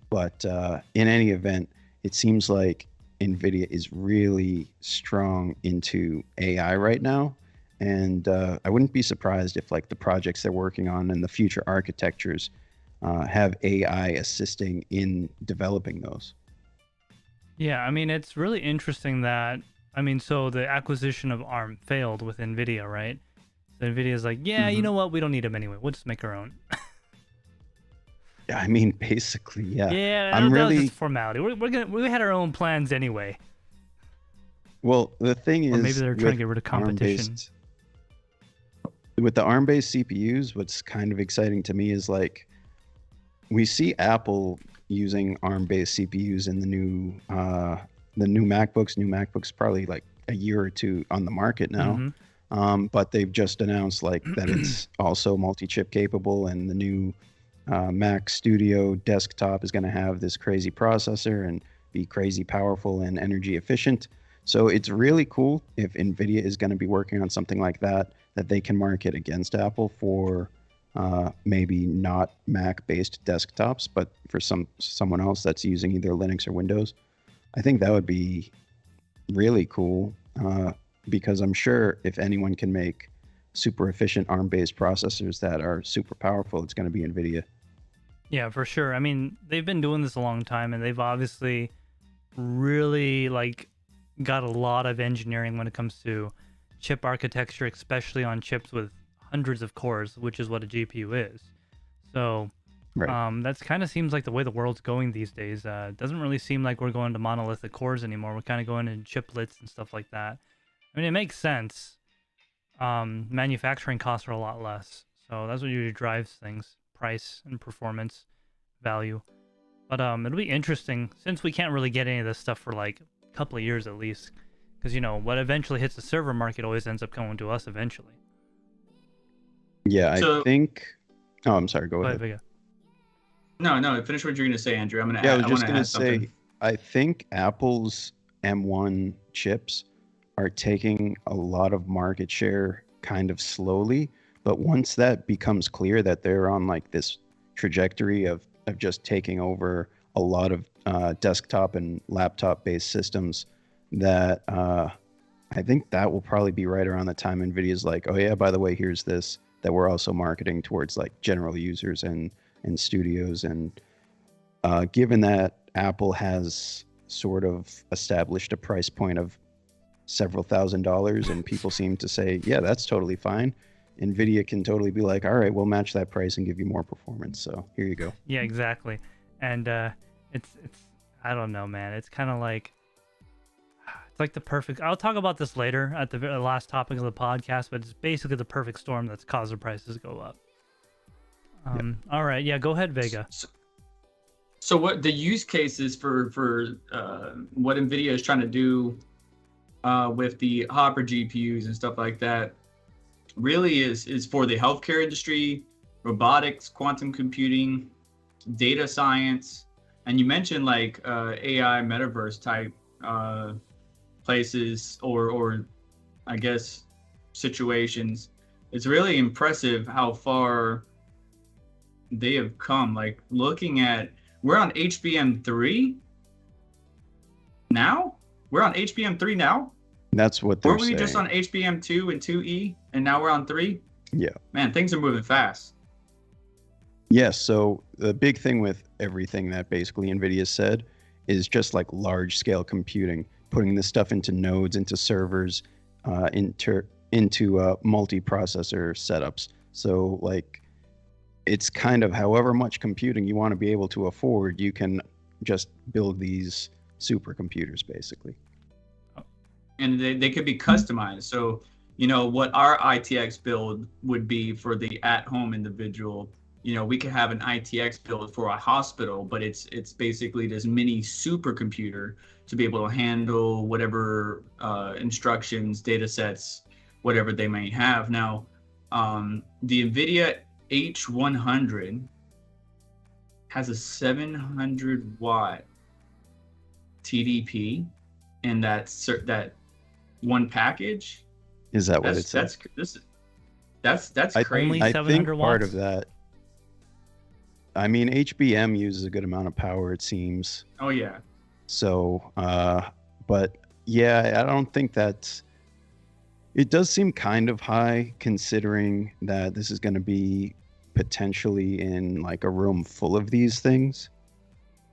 But in any event, it seems like NVIDIA is really strong into AI right now. And I wouldn't be surprised if like the projects they're working on and the future architectures have AI assisting in developing those. Yeah, I mean, it's really interesting that, so the acquisition of ARM failed with NVIDIA, right? So NVIDIA's like, yeah, you know what? We don't need them anyway. We'll just make our own. Yeah, I mean, basically, yeah. Yeah, I'm that really was just formality. We had our own plans anyway. well. The thing is, Or maybe they're trying to get rid of competition. ARM-based, with the ARM-based CPUs, what's kind of exciting to me is like we see Apple using ARM-based CPUs in the new MacBooks. New MacBooks probably like a year or two on the market now. But they've just announced like that it's also multi-chip capable, and the new Mac Studio desktop is going to have this crazy processor and be crazy powerful and energy efficient. So it's really cool if NVIDIA is going to be working on something like that they can market against Apple for maybe not Mac-based desktops, but for someone else that's using either Linux or Windows. I think that would be really cool because I'm sure if anyone can make super efficient ARM-based processors that are super powerful, it's going to be NVIDIA. Yeah, for sure. I mean, they've been doing this a long time, and they've obviously really got a lot of engineering when it comes to chip architecture, especially on chips with hundreds of cores, which is what a GPU is. So right. that's kind of seems like the way the world's going these days. It doesn't really seem like we're going to monolithic cores anymore. We're kind of going in chiplets and stuff like that. I mean, it makes sense. Manufacturing costs are a lot less, so that's what usually drives things: price and performance, value. But it'll be interesting since we can't really get any of this stuff for like a couple of years at least, because what eventually hits the server market always ends up coming to us eventually. Yeah, I think. Oh, I'm sorry. Go ahead. Vega. No. Finish what you're going to say, Andrew. I was just going to say, I think Apple's M1 chips are taking a lot of market share kind of slowly, but once that becomes clear that they're on like this trajectory of just taking over a lot of desktop and laptop based systems, that I think that will probably be right around the time NVIDIA's like, oh yeah, by the way, here's this that we're also marketing towards like general users and studios. And given that Apple has sort of established a price point of several $1,000s and people seem to say, yeah, that's totally fine, NVIDIA can totally be like, all right, we'll match that price and give you more performance. So here you go. Yeah, exactly. And it's I don't know, man. It's kind of like the perfect. I'll talk about this later at the last topic of the podcast, but it's basically the perfect storm that's caused the prices to go up. All right, yeah, go ahead, Vega. So what the use cases for what NVIDIA is trying to do with the Hopper GPUs and stuff like that really is for the healthcare industry, robotics, quantum computing, data science, and you mentioned like AI metaverse type places or I guess situations. It's really impressive how far they have come. Like looking at, we're on HBM3 now. We're on HBM3 now. That's what they're saying. Weren't we just on HBM2 and 2E, and now we're on 3? Yeah. Man, things are moving fast. Yes. So the big thing with everything that basically NVIDIA said is just like large scale computing, putting this stuff into nodes, into servers, into multi-processor setups. So like it's kind of however much computing you want to be able to afford, you can just build these supercomputers basically. And they could be customized. So, what our ITX build would be for the at-home individual we could have an ITX built for a hospital, but it's basically this mini supercomputer to be able to handle whatever instructions, data sets, whatever they may have. Now, the NVIDIA H100 has a 700 watt TDP in that one package. Is that what it says? That's crazy. Only I think 700 part watts? of that. I mean, HBM uses a good amount of power, it seems. Oh yeah. So, but yeah, I don't think that's. It does seem kind of high, considering that this is going to be potentially in like a room full of these things.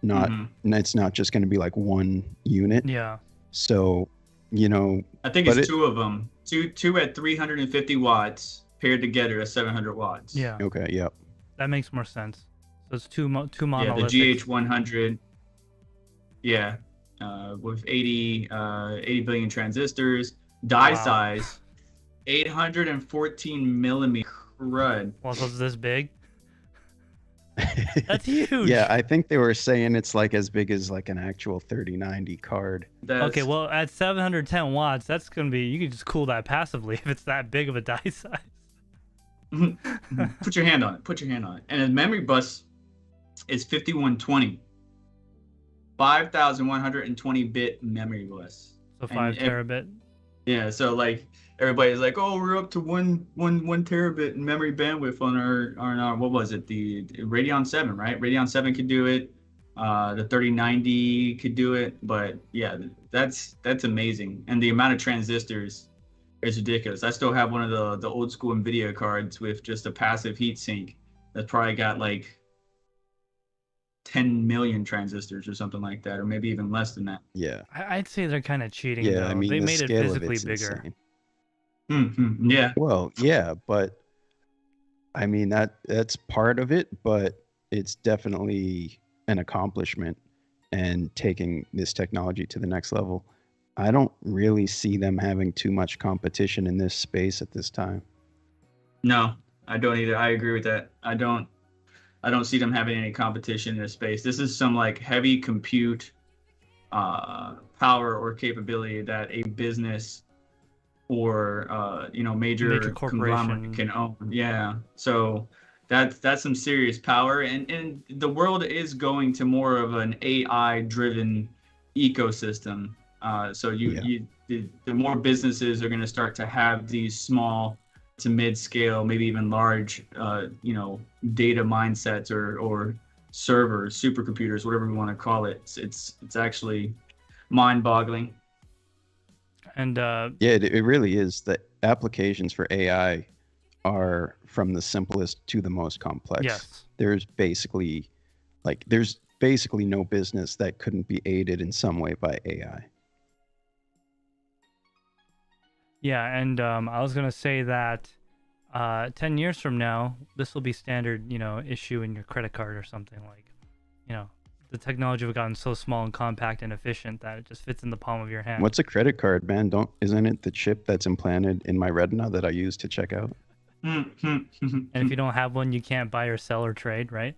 It's not just going to be like one unit. Yeah. So, I think it's two of them. Two at 350 watts paired together at 700 watts. Yeah. Okay. Yep. That makes more sense. So it's two Yeah, monolithic. the GH100. Yeah, with 80 billion transistors, die size, 814 millimeter. Crud. Well, so it's this big. That's huge. Yeah, I think they were saying it's like as big as like an actual 3090 card. Okay, well, at 710 watts, that's gonna be. You can just cool that passively if it's that big of a die size. Put your hand on it. And the memory bus is 5120. 5,120 bit memory bus. So 5 terabit. Yeah, so like everybody's like, oh, we're up to one terabit in memory bandwidth on our what was it? The Radeon 7, right? Radeon 7 could do it. The 3090 could do it. But yeah, that's amazing. And the amount of transistors is ridiculous. I still have one of the old school NVIDIA cards with just a passive heatsink that's probably got like 10 million transistors or something like that, or maybe even less than that. Yeah. I'd say they're kind of cheating. Yeah, though. I mean, they the made it scale of physically it's bigger. insane. Yeah. Well, yeah, but I mean that's part of it, but it's definitely an accomplishment and taking this technology to the next level. I don't really see them having too much competition in this space at this time. No, I don't either. I agree with that. I don't see them having any competition in this space. This is some like heavy compute power or capability that a business or major conglomerate can own. Yeah. So that's some serious power, and the world is going to more of an AI driven ecosystem. So the more businesses are going to start to have these small to mid-scale, maybe even large, data mindsets or servers, supercomputers, whatever we want to call it. It's actually mind-boggling. And yeah, it really is. The applications for AI are from the simplest to the most complex. Yes. There's basically no business that couldn't be aided in some way by AI. yeah, and I was gonna say that 10 years from now, this will be standard, issue in your credit card or something. Like, the technology will have gotten so small and compact and efficient that it just fits in the palm of your hand. What's a credit card, man? Isn't it the chip that's implanted in my retina that I use to check out? And if you don't have one, you can't buy or sell or trade, right?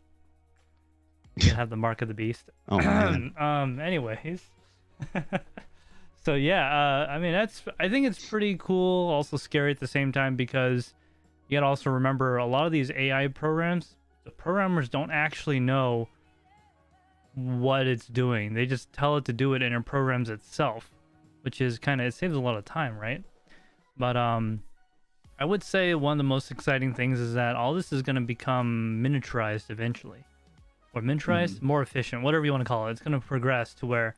You have the mark of the beast. Oh man. Anyways. So yeah, I mean I think it's pretty cool, also scary at the same time, because you gotta also remember a lot of these AI programs, the programmers don't actually know what it's doing. They just tell it to do it and it programs itself, which is it saves a lot of time, right? But I would say one of the most exciting things is that all this is going to become miniaturized eventually. Or miniaturized, more efficient, whatever you want to call it. It's going to progress to where,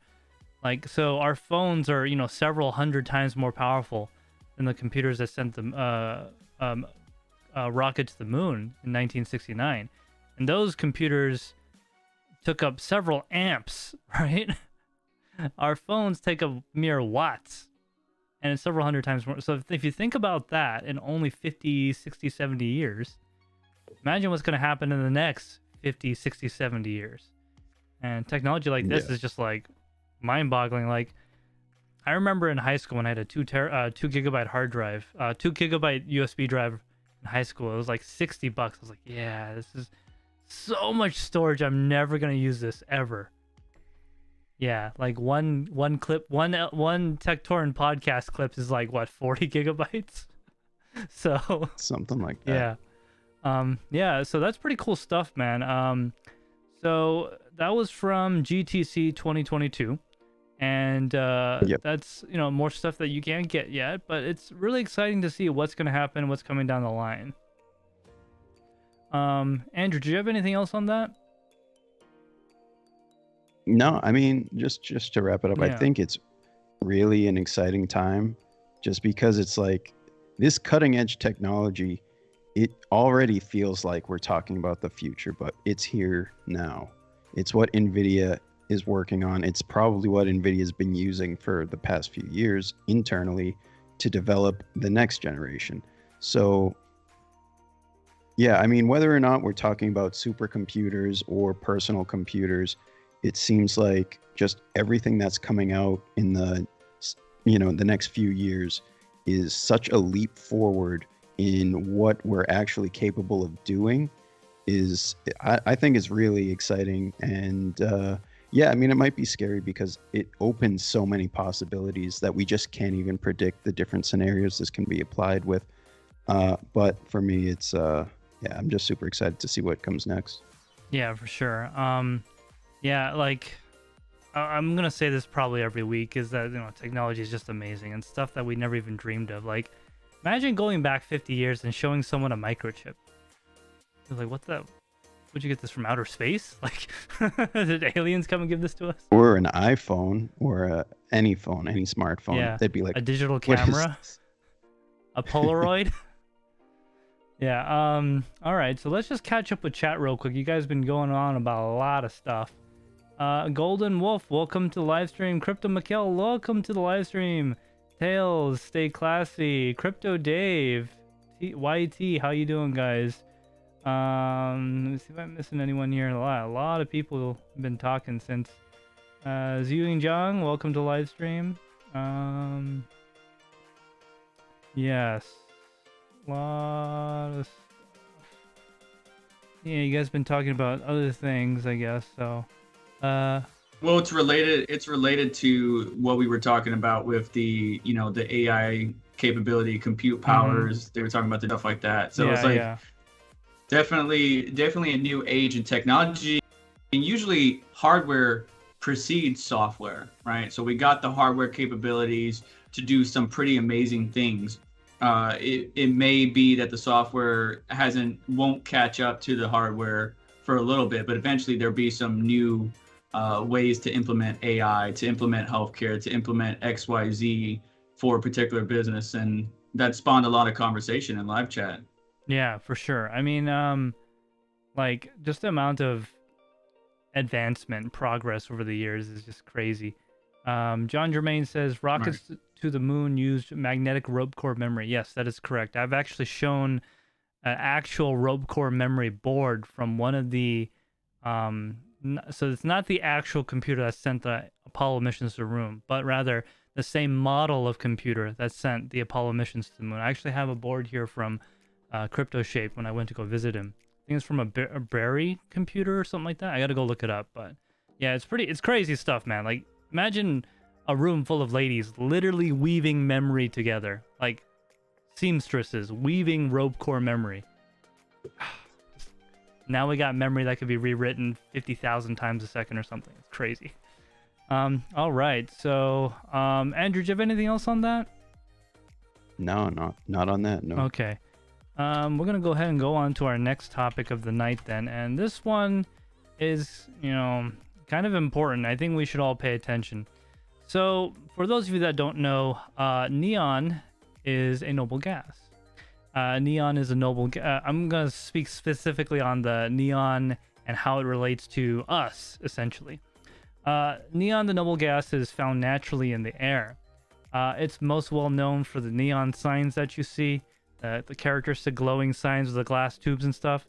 so our phones are, several hundred times more powerful than the computers that sent the rocket to the moon in 1969. And those computers took up several amps, right? Our phones take up mere watts, and it's several hundred times more. So if you think about that in only 50, 60, 70 years, imagine what's going to happen in the next 50, 60, 70 years. And technology like this is just like mind-boggling. Like, I remember in high school when I had a 2 gigabyte hard drive, 2 gigabyte USB drive in high school. It was like $60. I was like, yeah, so much storage. I'm never gonna use this ever. Yeah, like one clip, one Tek Torrent podcast clip is like what, 40 gigabytes. So something like that. Yeah. So that's pretty cool stuff, man. So that was from GTC 2022, and that's more stuff that you can't get yet, but it's really exciting to see what's going to happen, what's coming down the line. Andrew, do you have anything else on that? No, I mean, just to wrap it up, Yeah. I think it's really an exciting time, just because it's like this cutting edge technology. It already feels like we're talking about the future, but it's here now. It's what NVIDIA is working on. It's probably what NVIDIA has been using for the past few years internally to develop the next generation. So, yeah, I mean, whether or not we're talking about supercomputers or personal computers, it seems like just everything that's coming out in the next few years is such a leap forward in what we're actually capable of doing. I think is really exciting. And yeah, I mean, it might be scary because it opens so many possibilities that we just can't even predict the different scenarios this can be applied with. But for me, it's yeah, I'm just super excited to see what comes next. Yeah, for sure. Yeah, like I'm gonna say this probably every week, is that technology is just amazing and stuff that we never even dreamed of. Like, imagine going back 50 years and showing someone a microchip. They're like, what the? Would you get this from outer space? Like, did aliens come and give this to us? Or an iPhone, or any phone, any smartphone. Yeah, they'd be like, a digital "What is camera, this?" a Polaroid. Yeah. All right. So let's just catch up with chat real quick. You guys been going on about a lot of stuff. Golden Wolf, welcome to the live stream. Crypto Mikkel, welcome to the live stream. Tails, stay classy. Crypto Dave, YT, how you doing, guys? Let me see if I'm missing anyone here. A lot of people have been talking since. Ziying Jiang, welcome to the live stream. Yes, lot of stuff. Yeah, you guys been talking about other things, I guess. So, well, it's related to what we were talking about with the the AI capability, compute powers. They were talking about the stuff like that. So it's like definitely a new age in technology. And usually hardware precedes software, right? So we got the hardware capabilities to do some pretty amazing things. It may be that the software won't catch up to the hardware for a little bit, but eventually there'll be some new ways to implement AI, to implement healthcare, to implement XYZ for a particular business. And that spawned a lot of conversation in live chat. Yeah, for sure. I mean, like, just the amount of advancement, progress over the years is just crazy. John Germain says rockets to the moon used magnetic rope core memory. Yes, that is correct. I've actually shown an actual rope core memory board from one of the so it's not the actual computer that sent the Apollo missions to the moon, but rather the same model of computer that sent the Apollo missions to the moon. I actually have a board here from Crypto Shape when I went to go visit him. I think it's from a Berry computer or something like that. I gotta go look it up, but yeah, it's crazy stuff, man. Like, imagine a room full of ladies literally weaving memory together, like seamstresses weaving rope core memory. Now we got memory that could be rewritten 50,000 times a second or something. It's crazy. All right, so Andrew, do you have anything else on that? No, not on that. No. Okay. We're gonna go ahead and go on to our next topic of the night then, and this one is, kind of important. I think we should all pay attention. So, for those of you that don't know, neon is a noble gas. Neon is a noble I'm going to speak specifically on the neon and how it relates to us, essentially. Neon, the noble gas, is found naturally in the air. It's most well known for the neon signs that you see, the characteristic glowing signs with the glass tubes and stuff.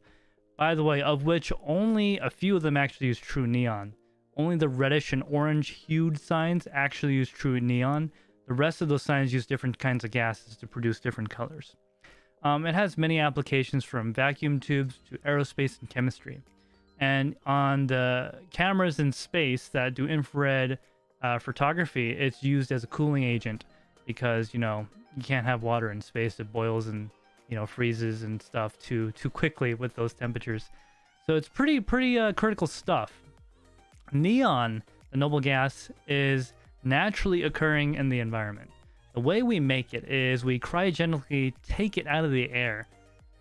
By the way, of which only a few of them actually use true neon. Only the reddish and orange hued signs actually use true neon. The rest of those signs use different kinds of gases to produce different colors. It has many applications from vacuum tubes to aerospace and chemistry. And on the cameras in space that do infrared photography, it's used as a cooling agent because, you know, you can't have water in space. It boils and, you know, freezes and stuff too quickly with those temperatures. So it's pretty critical stuff. Neon, the noble gas, is naturally occurring in the environment. The way we make it is we cryogenically take it out of the air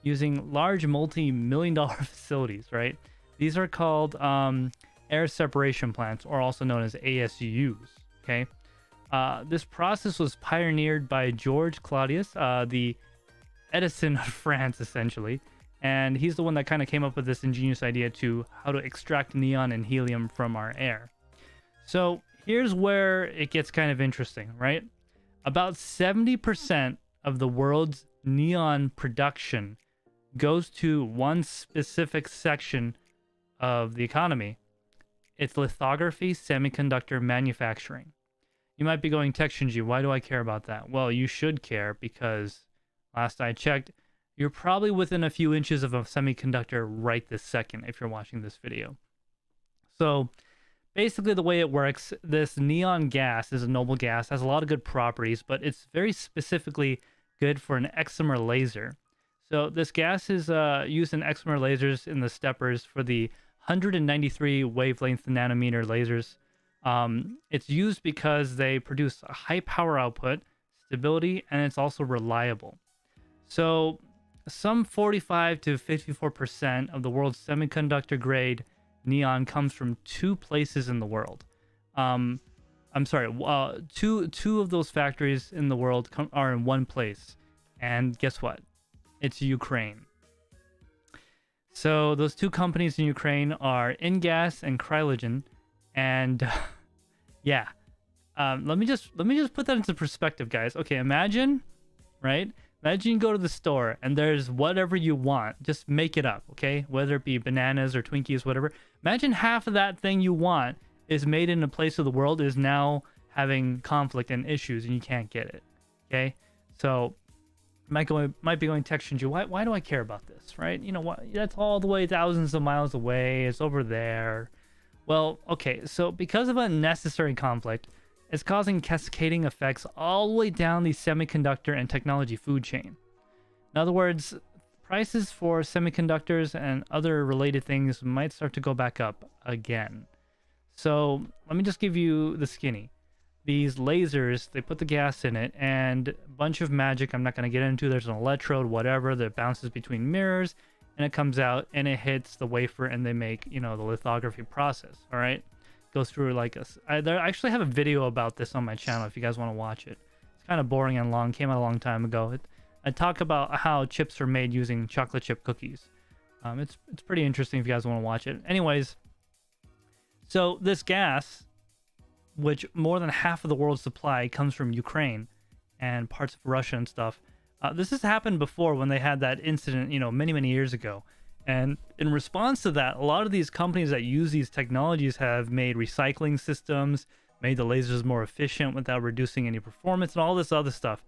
using large multi-million-dollar facilities, right? These are called air separation plants, or also known as ASUs, okay? This process was pioneered by George Claudius, the Edison of France, essentially. And he's the one that kind of came up with this ingenious idea to how to extract neon and helium from our air. So here's where it gets kind of interesting, right? About 70% of the world's neon production goes to one specific section of the economy. It's lithography, semiconductor manufacturing. You might be going, TekShinji, why do I care about that? Well, you should care because last I checked, you're probably within a few inches of a semiconductor right this second if you're watching this video. So basically the way it works, this neon gas is a noble gas, has a lot of good properties, but it's very specifically good for an excimer laser. So this gas is used in excimer lasers in the steppers for the 193 wavelength nanometer lasers. It's used because they produce a high power output, stability, and it's also reliable. So some 45 to 54% of the world's semiconductor grade neon comes from two places in the world. I'm sorry, two of those factories in the world are in one place. And guess what? It's Ukraine. So those two companies in Ukraine are InGas and Cryogen. And yeah, let me just put that into perspective, guys. Okay, imagine, right? Imagine you go to the store and there's whatever you want. Just make it up, okay? Whether it be bananas or Twinkies, whatever. Imagine half of that thing you want is made in a place of the world is now having conflict and issues and you can't get it, okay? So might be going, TekShinji, why do I care about this, right? You know what? That's all the way thousands of miles away. It's over there. Well, okay, so because of unnecessary conflict, it's causing cascading effects all the way down the semiconductor and technology food chain. In other words, prices for semiconductors and other related things might start to go back up again. So let me just give you the skinny. These lasers, they put the gas in it and a bunch of magic I'm not going to get into. There's an electrode, whatever, that bounces between mirrors and it comes out and it hits the wafer and they make, you know, the lithography process, all right? Goes through like I actually have a video about this on my channel if you guys want to watch it. It's kind of boring and long, came out a long time ago. I talk about how chips are made using chocolate chip cookies. It's pretty interesting if you guys want to watch it. Anyways, so this gas, which more than half of the world's supply comes from Ukraine and parts of Russia and stuff. This has happened before when they had that incident, you know, many years ago. And in response to that, a lot of these companies that use these technologies have made recycling systems, made the lasers more efficient without reducing any performance and all this other stuff.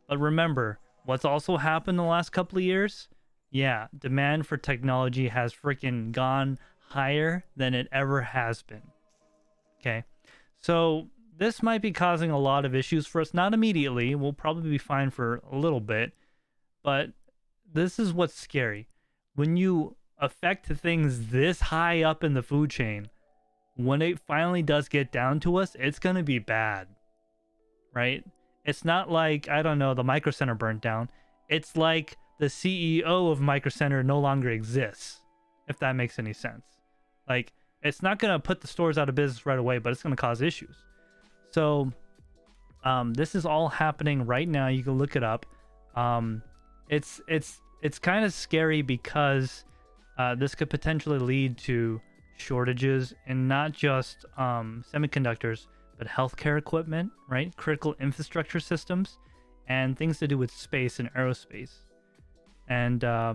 But remember, what's also happened in the last couple of years? Yeah, demand for technology has freaking gone higher than it ever has been. Okay, so this might be causing a lot of issues for us. Not immediately, we'll probably be fine for a little bit, but this is what's scary. When you affect things this high up in the food chain, when it finally does get down to us, it's going to be bad, right? It's not like, I don't know, the Micro Center burnt down. It's like the CEO of Micro Center no longer exists, if that makes any sense. Like, it's not going to put the stores out of business right away, but it's going to cause issues. So this is all happening right now. You can look it up. It's kind of scary because this could potentially lead to shortages in not just semiconductors, but healthcare equipment, right? Critical infrastructure systems, and things to do with space and aerospace. And I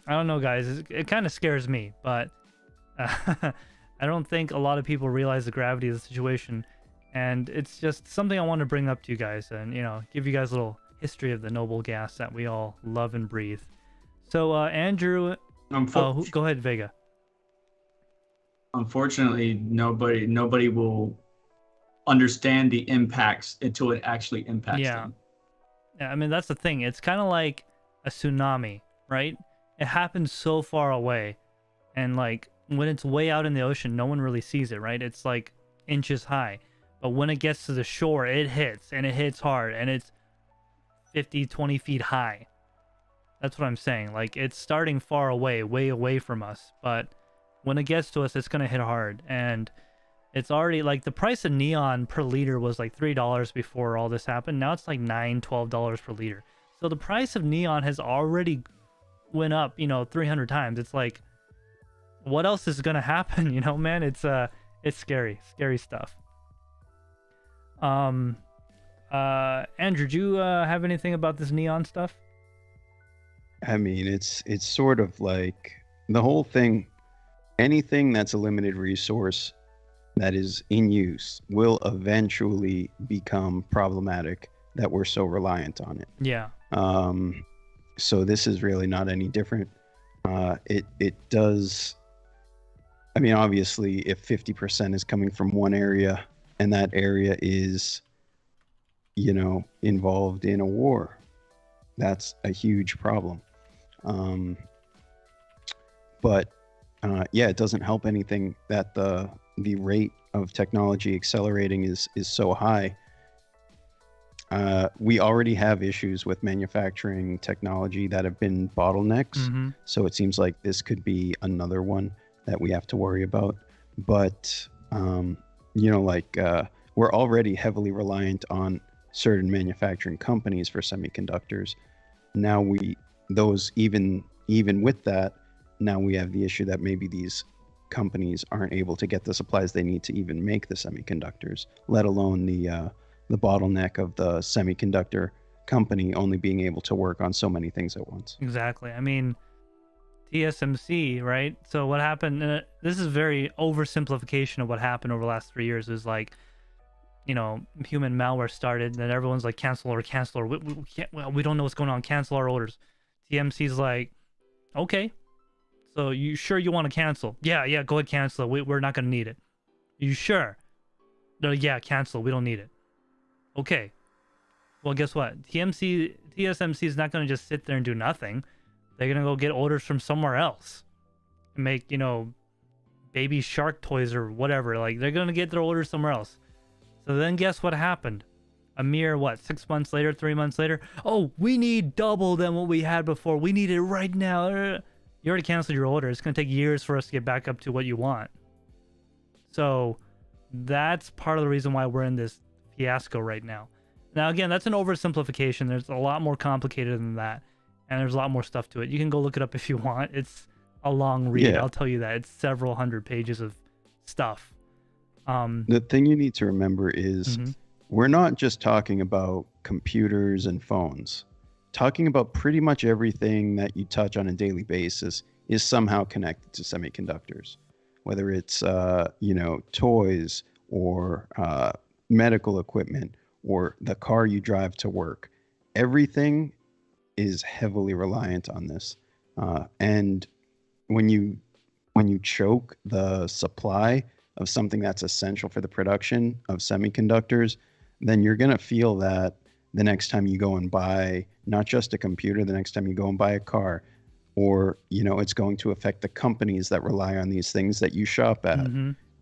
don't know, guys, it kind of scares me, but I don't think a lot of people realize the gravity of the situation. And it's just something I want to bring up to you guys and, you know, give you guys a little history of the noble gas that we all love and breathe. So, Andrew, go ahead, Vega. Unfortunately, nobody will understand the impacts until it actually impacts Yeah. them. Yeah, I mean, that's the thing. It's kind of like a tsunami, right? It happens so far away. And like when it's way out in the ocean, no one really sees it, right? It's like inches high. But when it gets to the shore, it hits and it hits hard and it's 50, 20 feet high. That's what I'm saying. Like it's starting far away, way away from us. But when it gets to us, it's going to hit hard. And it's already like the price of neon per liter was like $3 before all this happened. Now it's like $9, $12 per liter. So the price of neon has already went up, 300 times. It's like, what else is gonna happen? Man, it's scary stuff. Andrew, do you have anything about this neon stuff? I mean, it's sort of like the whole thing. Anything that's a limited resource that is in use will eventually become problematic that we're so reliant on it. Yeah. So this is really not any different. It does. I mean, obviously, if 50% is coming from one area and that area is, involved in a war, that's a huge problem. But yeah, it doesn't help anything that the rate of technology accelerating is so high. We already have issues with manufacturing technology that have been bottlenecks. Mm-hmm. So it seems like this could be another one that we have to worry about. But, we're already heavily reliant on certain manufacturing companies for semiconductors. Now even with that, now we have the issue that maybe these companies aren't able to get the supplies they need to even make the semiconductors, let alone the bottleneck of the semiconductor company only being able to work on so many things at once. Exactly. I mean, TSMC, right? So what happened, this is very oversimplification of what happened over the last 3 years, is like, human malware started, and then everyone's like, cancel order. We don't know what's going on, cancel our orders. TMC's like, okay, so you sure you want to cancel? Yeah, go ahead, cancel it. We're not going to need it. You sure? No, yeah, cancel. We don't need it. Okay. Well, guess what? TSMC is not going to just sit there and do nothing. They're going to go get orders from somewhere else and make, baby shark toys or whatever. Like, they're going to get their orders somewhere else. So then guess what happened? A mere, 6 months later, 3 months later? Oh, we need double than what we had before. We need it right now. You already canceled your order. It's going to take years for us to get back up to what you want. So that's part of the reason why we're in this fiasco right now. Now, again, that's an oversimplification. There's a lot more complicated than that. And there's a lot more stuff to it. You can go look it up if you want. It's a long read. Yeah. I'll tell you that. It's several hundred pages of stuff. The thing you need to remember is we're not just talking about computers and phones. Talking about pretty much everything that you touch on a daily basis is somehow connected to semiconductors, whether it's toys or medical equipment or the car you drive to work. Everything is heavily reliant on this, and when you choke the supply of something that's essential for the production of semiconductors, then you're going to feel that the next time you go and buy not just a computer, the next time you go and buy a car, or it's going to affect the companies that rely on these things that you shop at.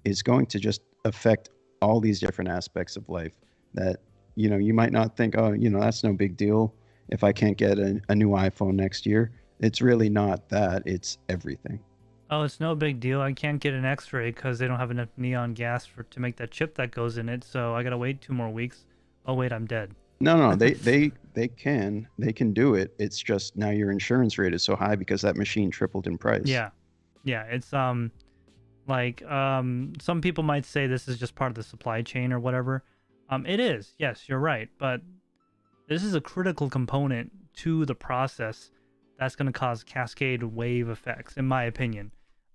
It's going to just affect all these different aspects of life that you might not think, oh, that's no big deal if I can't get a new iPhone next year. It's really not that. It's everything. Oh, it's no big deal. I can't get an X-ray because they don't have enough neon gas to make that chip that goes in it. So I gotta wait 2 more weeks. Oh wait, I'm dead. No, they can do it. It's just now your insurance rate is so high because that machine tripled in price. Yeah. It's some people might say this is just part of the supply chain or whatever. It is. Yes, you're right. But this is a critical component to the process that's going to cause cascade wave effects, in my opinion.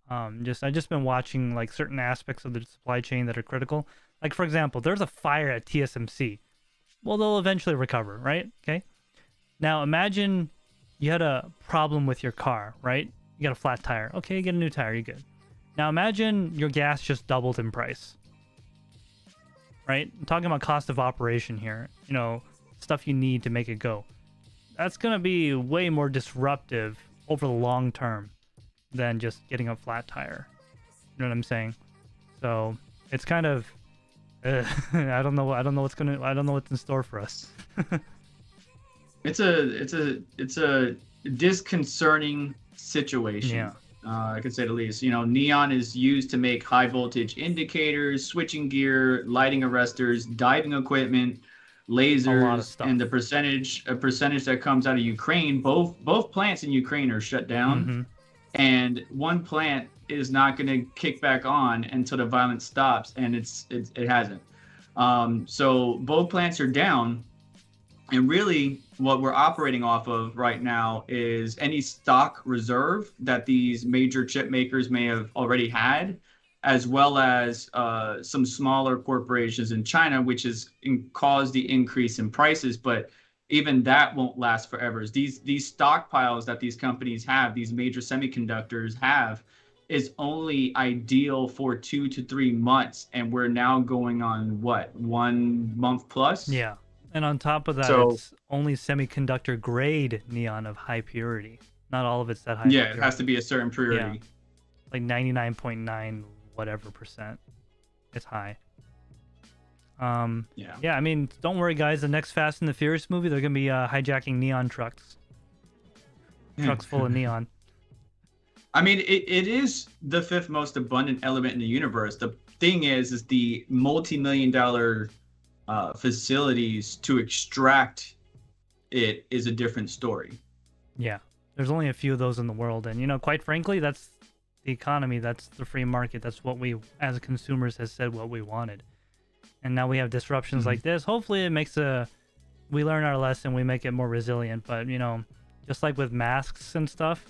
I've just been watching like certain aspects of the supply chain that are critical. Like, for example, there's a fire at TSMC. Well, they'll eventually recover, right? Okay. Now imagine you had a problem with your car, right? You got a flat tire. Okay, you get a new tire, you're good. Now imagine your gas just doubled in price. Right? I'm talking about cost of operation here. You know, stuff you need to make it go. That's going to be way more disruptive over the long term than just getting a flat tire. You know what I'm saying? So it's kind of, I don't know what's in store for us. It's a disconcerting situation. Yeah. I could say the least. You know, neon is used to make high voltage indicators, switching gear, lighting arresters, diving equipment, lasers, and the percentage that comes out of Ukraine. Both plants in Ukraine are shut down, and one plant is not going to kick back on until the violence stops, and it hasn't. So both plants are down. And really, what we're operating off of right now is any stock reserve that these major chip makers may have already had, as well as some smaller corporations in China, which has caused the increase in prices. But even that won't last forever. These stockpiles that these companies have, these major semiconductors have, is only ideal for 2 to 3 months. And we're now going on, what, 1 month plus? Yeah. And on top of that, it's only semiconductor grade neon of high purity. Not all of it's that high. Yeah, it has to be a certain purity. Yeah. Like 99.9 whatever percent. It's high. Yeah, I mean, don't worry, guys. The next Fast and the Furious movie, they're going to be hijacking neon trucks. Trucks full of neon. I mean, it is the 5th most abundant element in the universe. The thing is the multi-million-dollar facilities to extract it is a different story. Yeah, there's only a few of those in the world, and you know, quite frankly, that's the economy, that's the free market, that's what we as consumers has said what we wanted. And now we have disruptions like this. Hopefully it makes we learn our lesson, we make it more resilient. But you know, just like with masks and stuff,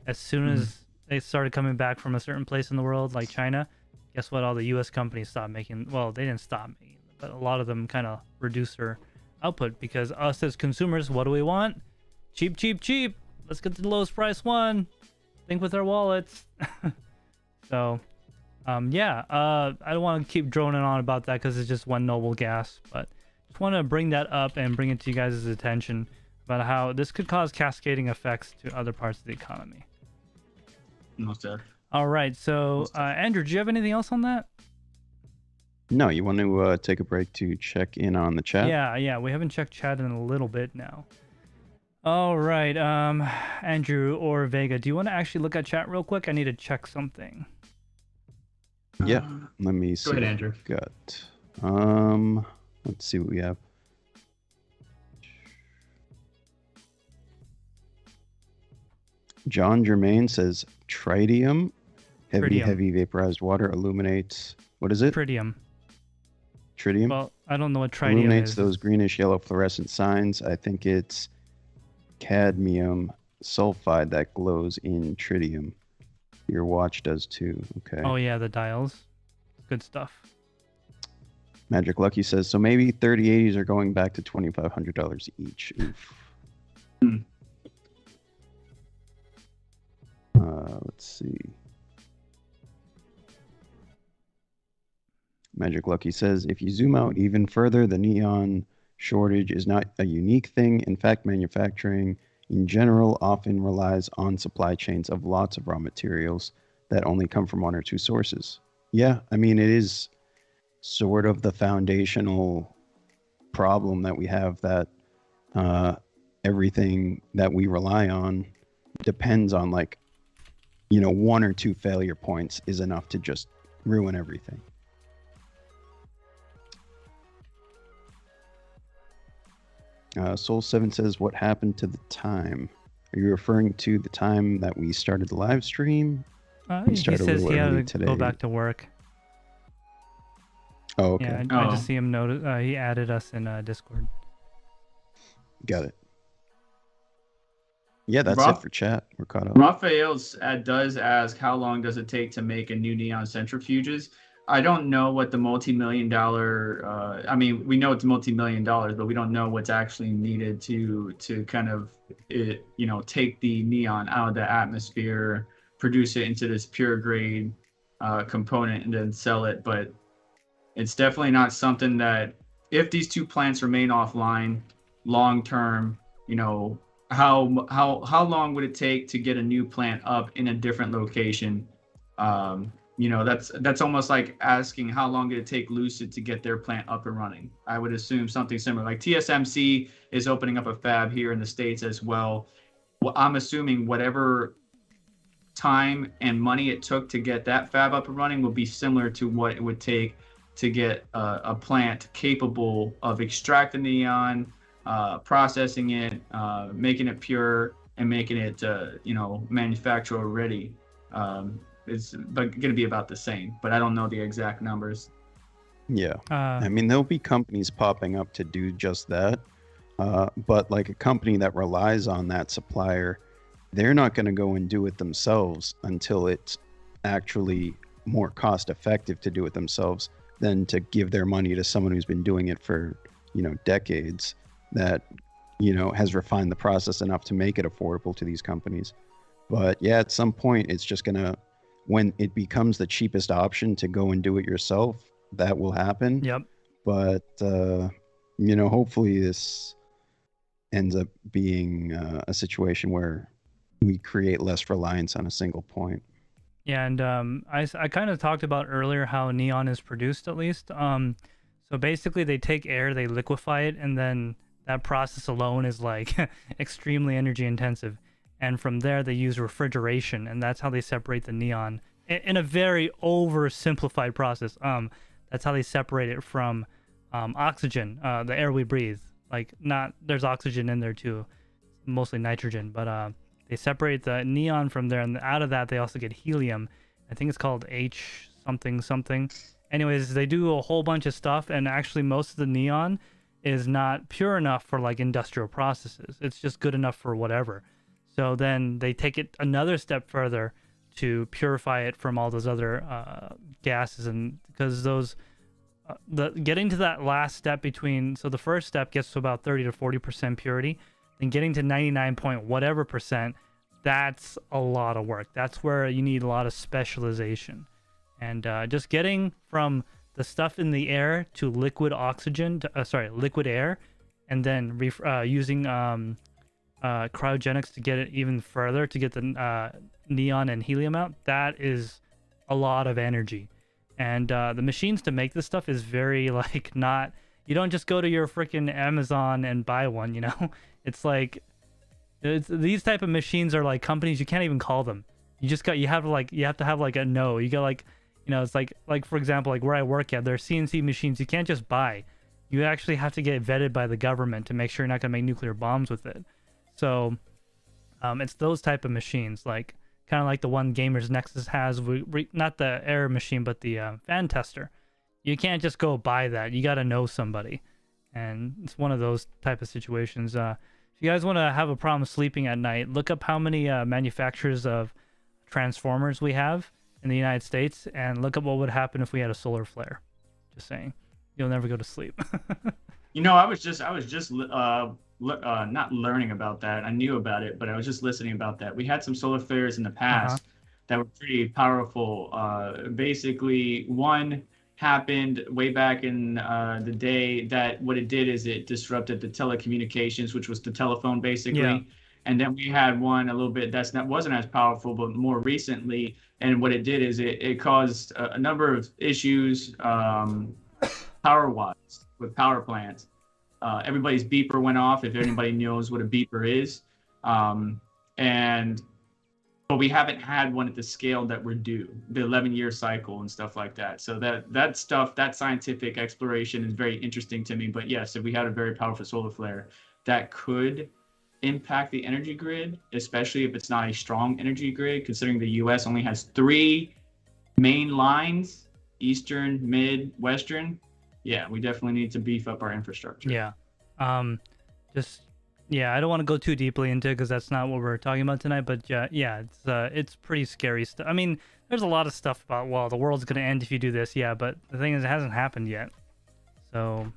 as soon as they started coming back from a certain place in the world like China, guess what? All the US companies stopped making, well, they didn't stop making, but a lot of them kind of reduce their output, because us as consumers, what do we want? Cheap, cheap, cheap. Let's get the lowest price one. Think with our wallets. So, yeah, I don't want to keep droning on about that because it's just one noble gas, but just want to bring that up and bring it to you guys' attention about how this could cause cascading effects to other parts of the economy. No, sir. All right, so Andrew, do you have anything else on that? No, you want to take a break to check in on the chat? Yeah, we haven't checked chat in a little bit now. All right, Andrew or Vega, do you want to actually look at chat real quick? I need to check something. Yeah, let me see. Go ahead, Andrew. Got. Let's see what we have. John Germain says tritium, heavy vaporized water illuminates. What is it? Tritium. Tritium? Well, I don't know what tritium illuminates is. Those greenish yellow fluorescent signs. I think it's cadmium sulfide that glows in tritium. Your watch does too. Okay. Oh yeah, the dials. Good stuff. Magic Lucky says, so maybe 3080s are going back to $2,500 each. Oof. Let's see. Magic Lucky says, if you zoom out even further, the neon shortage is not a unique thing. In fact, manufacturing in general often relies on supply chains of lots of raw materials that only come from one or two sources. Yeah, I mean, it is sort of the foundational problem that we have, that everything that we rely on depends on, like, you know, one or two failure points is enough to just ruin everything. Soul7 says, what happened to the time? Are you referring to the time that we started the live stream? He says he had to go back to work. Oh, okay. Yeah, I just see him notice. He added us in Discord. Got it. Yeah, that's it for chat. We're caught up. Raphael does ask, how long does it take to make a new neon centrifuges? I don't know what the multi-million-dollar. I mean, we know it's multi-million-dollars, but we don't know what's actually needed to kind of, take the neon out of the atmosphere, produce it into this pure grade component and then sell it. But it's definitely not something that, if these two plants remain offline long term, you know, how long would it take to get a new plant up in a different location? You know, that's almost like asking how long did it take Lucid to get their plant up and running. I would assume something similar. Like TSMC is opening up a fab here in the States as well. Well, I'm assuming whatever time and money it took to get that fab up and running will be similar to what it would take to get a plant capable of extracting neon, processing it, making it pure, and making it, you know, manufacturer ready. It's going to be about the same, but I don't know the exact numbers. Yeah. I mean, there'll be companies popping up to do just that. But like a company that relies on that supplier, they're not going to go and do it themselves until it's actually more cost effective to do it themselves than to give their money to someone who's been doing it for, you know, decades, that, you know, has refined the process enough to make it affordable to these companies. But yeah, at some point it's just going to, when it becomes the cheapest option to go and do it yourself, that will happen. Yep. But, you know, hopefully this ends up being a situation where we create less reliance on a single point. Yeah, and I kind of talked about earlier how neon is produced, at least. So basically they take air, they liquefy it, and then that process alone is like extremely energy intensive. And from there they use refrigeration, and that's how they separate the neon in a very oversimplified process. That's how they separate it from oxygen, the air we breathe. Like, not, there's oxygen in there too, mostly nitrogen, but they separate the neon from there, and out of that they also get helium. I think it's called H something something. Anyways, they do a whole bunch of stuff, and actually most of the neon is not pure enough for like industrial processes. It's just good enough for whatever. So then they take it another step further to purify it from all those other gases, and because those getting to that last step between, so the first step gets to about 30 to 40% purity, and getting to 99 point whatever percent, that's a lot of work. That's where you need a lot of specialization. And just getting from the stuff in the air to liquid oxygen, to, liquid air, and then using cryogenics to get it even further, to get the neon and helium out, that is a lot of energy. And the machines to make this stuff is very, like, not, you don't just go to your freaking Amazon and buy one, you know? It's like, these type of machines are like companies, you can't even call them. You have to have like a no. You got like, you know, it's like for example, like where I work at, there are CNC machines you can't just buy. You actually have to get vetted by the government to make sure you're not gonna make nuclear bombs with it. So it's those type of machines, like kind of like the one Gamers Nexus has, not the air machine, but the fan tester. You can't just go buy that. You got to know somebody, and it's one of those type of situations. If you guys want to have a problem sleeping at night, look up how many manufacturers of transformers we have in the United States, and look up what would happen if we had a solar flare. Just saying, you'll never go to sleep. You know, I was just not learning about that. I knew about it, but I was just listening about that. We had some solar flares in the past that were pretty powerful. Basically, one happened way back in the day that what it did is it disrupted the telecommunications, which was the telephone basically. Yeah. And then we had one a little bit wasn't as powerful, but more recently. And what it did is it caused a number of issues power-wise with power plants. Everybody's beeper went off, if anybody knows what a beeper is. But we haven't had one at the scale that we're due, the 11-year cycle and stuff like that. So that stuff, that scientific exploration is very interesting to me. But yes, if we had a very powerful solar flare, that could impact the energy grid, especially if it's not a strong energy grid, considering the US only has 3 main lines, Eastern, Mid, Western. Yeah, we definitely need to beef up our infrastructure. Yeah. I don't want to go too deeply into it because that's not what we're talking about tonight, but it's pretty scary stuff. I mean, there's a lot of stuff about, well, the world's going to end if you do this. Yeah, but the thing is, it hasn't happened yet. So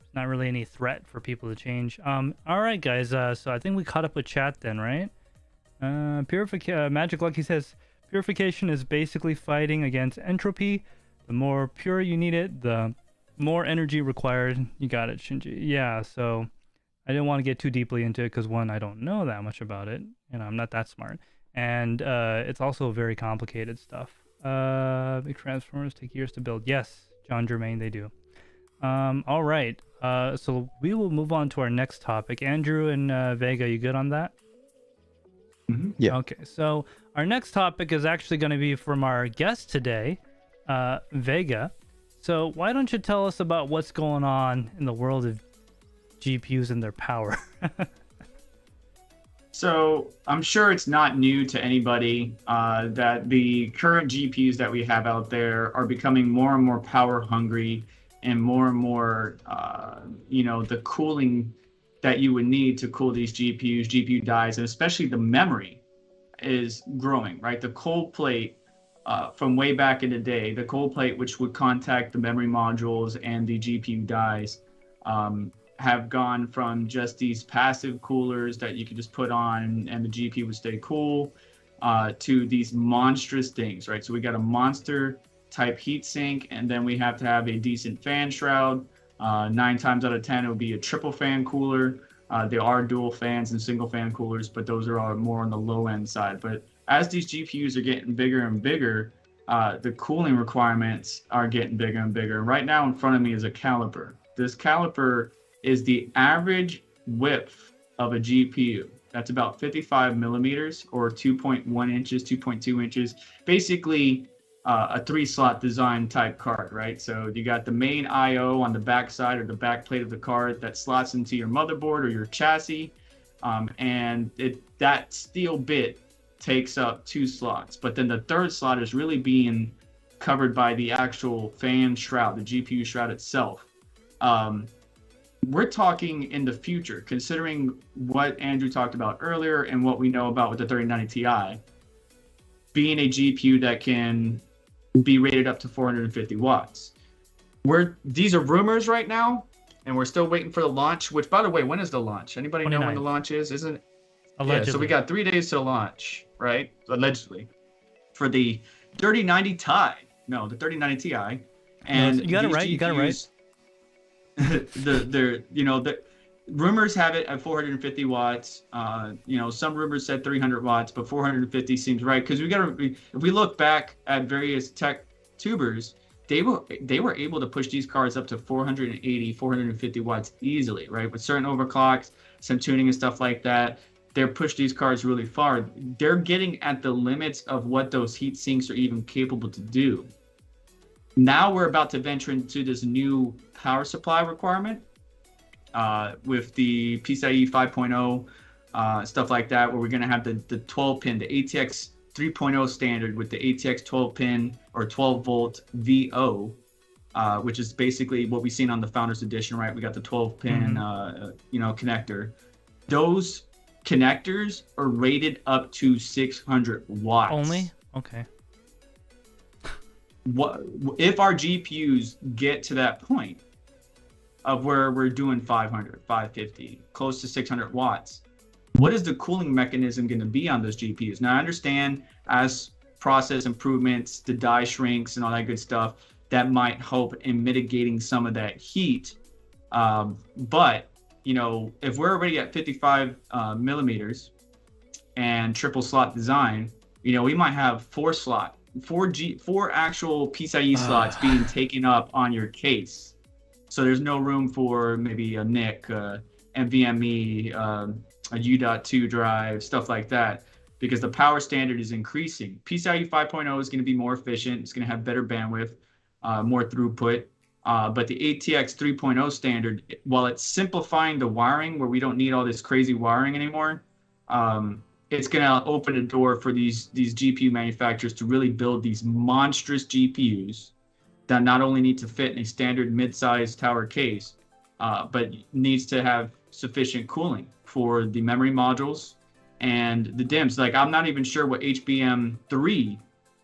it's not really any threat for people to change. All right, guys. So I think we caught up with chat then, right? Magic Lucky says, Purification is basically fighting against entropy. The more pure you need it, the more energy required. You got it, Shinji. Yeah, so I didn't want to get too deeply into it because, one, I don't know that much about it, and I'm not that smart. And it's also very complicated stuff. Big transformers take years to build. Yes, John Germain, they do. All right. So we will move on to our next topic. Andrew and Vega, you good on that? Mm-hmm. Yeah. Okay, so our next topic is actually going to be from our guest today, Vega. So why don't you tell us about what's going on in the world of GPUs and their power? So I'm sure it's not new to anybody that the current GPUs that we have out there are becoming more and more power hungry and more, the cooling that you would need to cool these GPU dies, and especially the memory is growing, right? The cold plate from way back in the day, the cold plate, which would contact the memory modules and the GPU dies, have gone from just these passive coolers that you could just put on and the GPU would stay cool to these monstrous things, right? So we got a monster type heatsink, and then we have to have a decent fan shroud. 9 times out of 10, it would be a triple fan cooler. There are dual fans and single fan coolers, but those are all more on the low end side. But as these GPUs are getting bigger and bigger, the cooling requirements are getting bigger and bigger. Right now in front of me is a caliper. This caliper is the average width of a GPU. That's about 55 millimeters or 2.1 inches, 2.2 inches. Basically, a 3-slot design type card, right? So you got the main I/O on the back side or the back plate of the card that slots into your motherboard or your chassis, and that steel bit takes up 2 slots. But then the 3rd slot is really being covered by the actual fan shroud, the GPU shroud itself. We're talking in the future, considering what Andrew talked about earlier and what we know about with the 3090 Ti, being a GPU that can be rated up to 450 watts. These are rumors right now, and we're still waiting for the launch, which, by the way, when is the launch? Anybody 29. know when the launch is? Isn't it? Allegedly. Yeah, so we got 3 days to launch, right? Allegedly. For the 3090 Ti. No, the 3090 Ti. And you got it right. You got it right. The rumors have it at 450 watts. Some rumors said 300 watts, but 450 seems right, because if we look back at various tech tubers, they were able to push these cards up to 480, 450 watts easily, right? With certain overclocks, some tuning and stuff like that, they're pushed these cards really far. They're getting at the limits of what those heat sinks are even capable to do. Now we're about to venture into this new power supply requirement with the PCIe 5.0, stuff like that, where we're going to have the 12 pin, the ATX 3.0 standard with the ATX 12 pin or 12 volt VO, which is basically what we've seen on the Founders Edition, right? We got the 12 pin, connector. Those connectors are rated up to 600 watts. Only? Okay. What if our GPUs get to that point of where we're doing 500, 550, close to 600 watts? What is the cooling mechanism going to be on those GPUs? Now, I understand as process improvements, the die shrinks and all that good stuff, that might help in mitigating some of that heat. But, if we're already at 55 millimeters and triple slot design, we might have 4 actual PCIe slots being taken up on your case. So there's no room for maybe a NIC, NVMe, a U.2 drive, stuff like that, because the power standard is increasing. PCIe 5.0 is going to be more efficient. It's going to have better bandwidth, more throughput. But the ATX 3.0 standard, while it's simplifying the wiring where we don't need all this crazy wiring anymore, it's going to open a door for these GPU manufacturers to really build these monstrous GPUs that not only need to fit in a standard mid-sized tower case, but needs to have sufficient cooling for the memory modules and the DIMMs. Like, I'm not even sure what HBM3,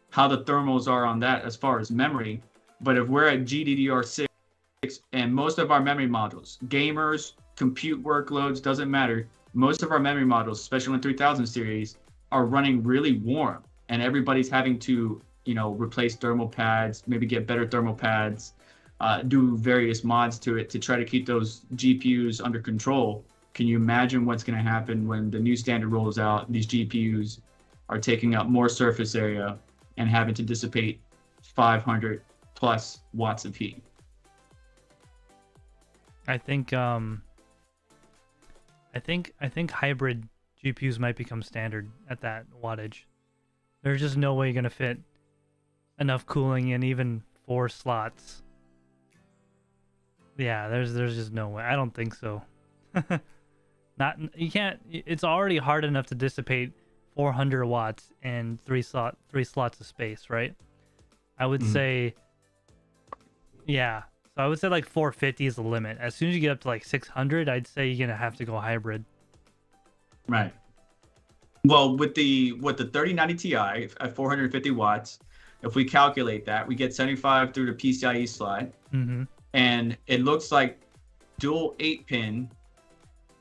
how the thermals are on that as far as memory. But if we're at GDDR6 and most of our memory modules, gamers, compute workloads, doesn't matter. Most of our memory modules, especially in 3000 series, are running really warm. and everybody's having to, replace thermal pads, maybe get better thermal pads, do various mods to it to try to keep those GPUs under control. Can you imagine what's going to happen when the new standard rolls out? These GPUs are taking up more surface area and having to dissipate 500 plus watts of heat. I think hybrid GPUs might become standard at that wattage. There's just no way you're gonna fit enough cooling in even 4 slots. Yeah, there's just no way. I don't think so. You can't. It's already hard enough to dissipate 400 watts in three slots of space, right? I would say, yeah. So I would say like 450 is the limit. As soon as you get up to like 600, I'd say you're gonna have to go hybrid. Right. Well, with the 3090 Ti at 450 watts, if we calculate that, we get 75 through the PCIe slide, and it looks like dual 8-pin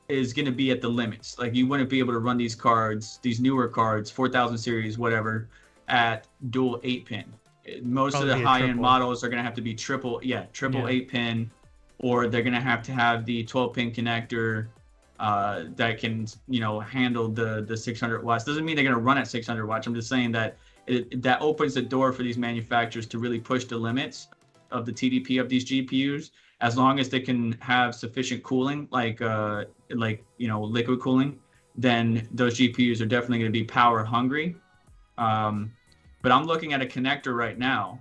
is going to be at the limits. Like you wouldn't be able to run these cards, these newer cards, 4000 series, whatever, at dual 8-pin. Most Probably of the high-end models are going to have to be triple 8-pin, or they're going to have the 12-pin connector that can, handle the 600 watts. Doesn't mean they're going to run at 600 watts. I'm just saying that that opens the door for these manufacturers to really push the limits of the TDP of these GPUs, as long as they can have sufficient cooling, like liquid cooling. Then those GPUs are definitely going to be power hungry. But I'm looking at a connector right now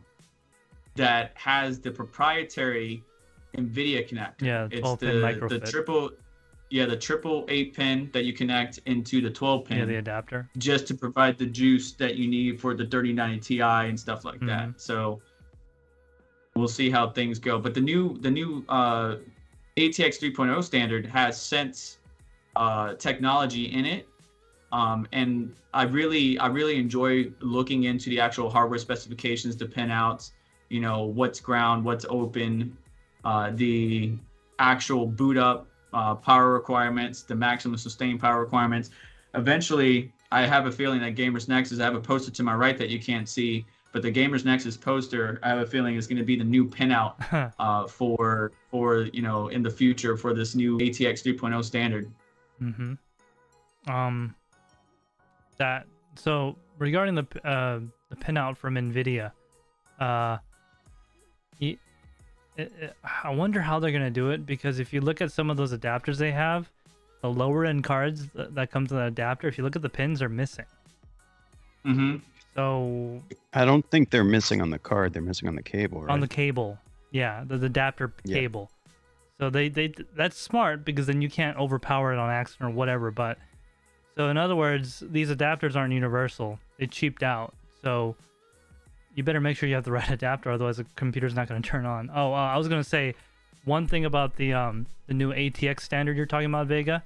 that has the proprietary NVIDIA connector. Yeah, it's the triple 8-pin that you connect into the 12-pin. Yeah, the adapter. Just to provide the juice that you need for the 3090 Ti and stuff like that. So we'll see how things go. But the new ATX 3.0 standard has Sense technology in it. And I really enjoy looking into the actual hardware specifications, the pinouts, what's ground, what's open, the actual boot up power requirements, the maximum sustained power requirements. Eventually, I have a feeling that Gamers Nexus, I have a poster to my right that you can't see, but the Gamers Nexus poster, I have a feeling is going to be the new pinout for in the future for this new ATX 3.0 standard. So regarding the pinout from NVIDIA, I wonder how they're gonna do it, because if you look at some of those adapters they have, the lower end cards that comes with an adapter, if you look at the pins, are missing. So I don't think they're missing on the card; they're missing on the cable. Right? On the cable, yeah, the adapter cable. So they that's smart, because then you can't overpower it on accident or whatever. But so in other words, these adapters aren't universal; they cheaped out. So you better make sure you have the right adapter, otherwise the computer's not going to turn on. I was going to say one thing about the new ATX standard you're talking about, Vega,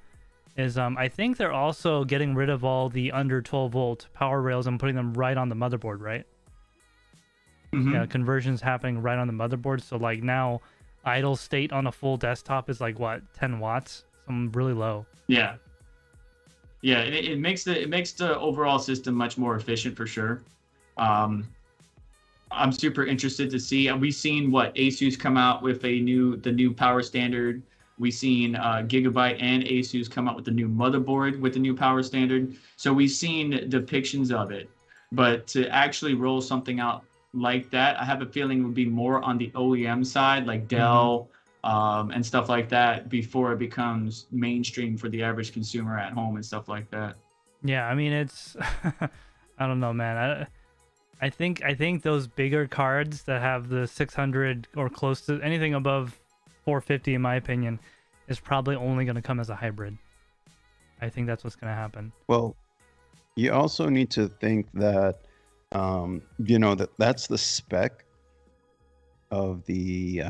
is I think they're also getting rid of all the under 12 volt power rails and putting them right on the motherboard, right? Yeah, conversions happening right on the motherboard. So like now, idle state on a full desktop is like what, 10 watts? Some really low. Yeah. It makes the overall system much more efficient for sure. I'm super interested to see. We've seen Asus come out with the new power standard. We've seen Gigabyte and Asus come out with the new motherboard with the new power standard. So we've seen depictions of it, but to actually roll something out like that, I have a feeling it would be more on the OEM side, like Dell and stuff like that, before it becomes mainstream for the average consumer at home and stuff like that. Yeah, I mean, it's I don't know, man. I think those bigger cards that have the 600 or close to anything above 450, in my opinion, is probably only going to come as a hybrid. I think that's what's going to happen. Well, you also need to think that, that's the spec of the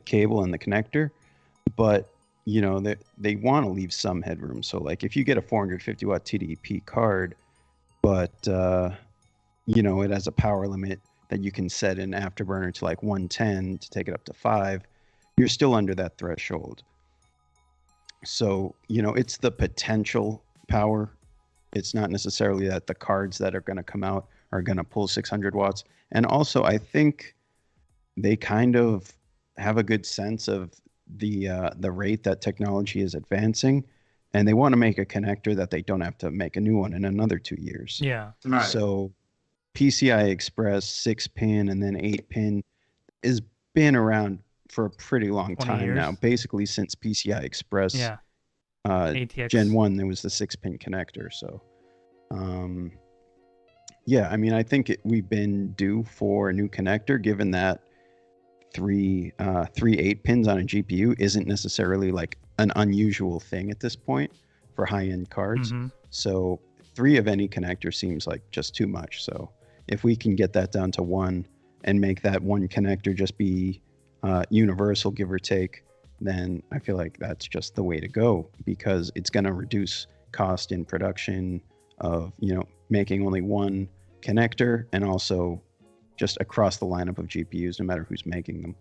cable and the connector, but they want to leave some headroom. So like if you get a 450 watt TDP card, but it has a power limit that you can set in Afterburner to like 110 to take it up to 5, you're still under that threshold. So, it's the potential power it's not necessarily that the cards that are going to come out are going to pull 600 watts. And also, I think they kind of have a good sense of the rate that technology is advancing, and they want to make a connector that they don't have to make a new one in another 2 years. Yeah. Right. So PCI Express 6-pin and then 8-pin has been around for a pretty long 20 time years. now, basically since PCI Express Yeah. ATX. Gen 1, there was the 6-pin connector. So yeah, I mean, I think we've been due for a new connector, given that three 8-pins on a GPU isn't necessarily like an unusual thing at this point for high-end cards. Mm-hmm. So 3 of any connector seems like just too much. So if we can get that down to 1 and make that one connector just be universal, give or take, then I feel like that's just the way to go, because it's going to reduce cost in production of, making only one connector, and also just across the lineup of GPUs, no matter who's making them.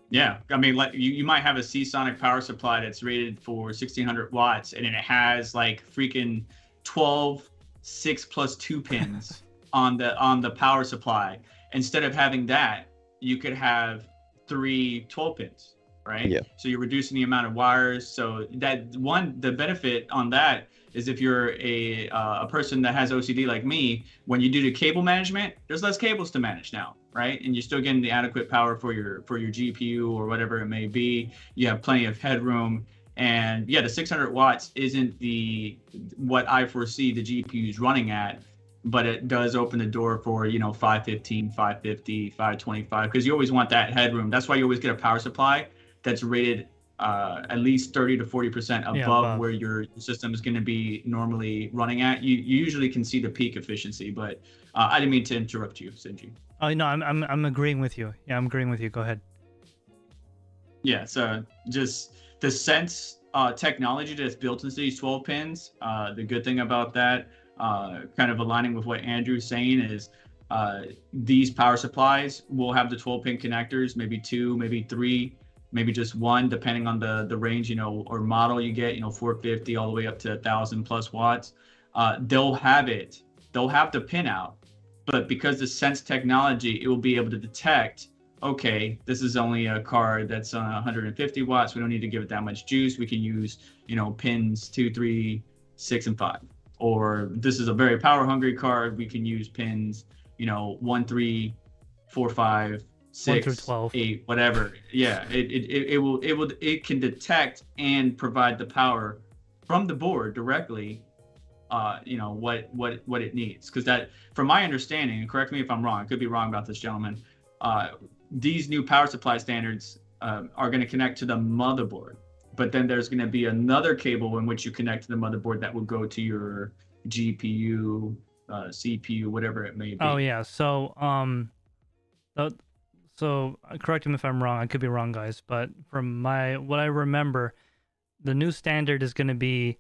Yeah, I mean, like you might have a Seasonic power supply that's rated for 1600 watts, and it has like freaking 12 6+2 pins on the power supply. Instead of having that, you could have 3 12 pins, right? Yeah. So you're reducing the amount of wires. So the benefit on that is, if you're a person that has OCD like me, when you do the cable management, there's less cables to manage now, right? And you're still getting the adequate power for your GPU or whatever it may be. You have plenty of headroom, and yeah, the 600 watts isn't what I foresee the GPUs running at, but it does open the door for 515, 550, 525, because you always want that headroom. That's why you always get a power supply that's rated at least 30 to 40% above where your system is going to be normally running at. You usually can see the peak efficiency, but I didn't mean to interrupt you, Shinji. Oh no, I'm agreeing with you. Yeah, I'm agreeing with you. Go ahead. Yeah, so just the sense technology that's built into these 12 pins. The good thing about that, kind of aligning with what Andrew's saying, is these power supplies will have the 12-pin connectors, maybe 2, maybe 3. Maybe just 1, depending on the range, or model you get, 450 all the way up to 1,000+ watts. They'll have the pin out, but because the sense technology, it will be able to detect, okay, this is only a card that's 150 watts. We don't need to give it that much juice. We can use, pins 2, 3, 6, and 5. Or this is a very power hungry card. We can use pins, 1, 3, 4, 5, 6, 1 through 12, 8, whatever. Yeah, it can detect and provide the power from the board directly. What it needs, because that, from my understanding, and correct me if I'm wrong, I could be wrong about this, gentlemen. These new power supply standards are going to connect to the motherboard, but then there's going to be another cable in which you connect to the motherboard that will go to your GPU, CPU, whatever it may be. Oh yeah, so correct me if I'm wrong. I could be wrong, guys, but from what I remember, the new standard is going to be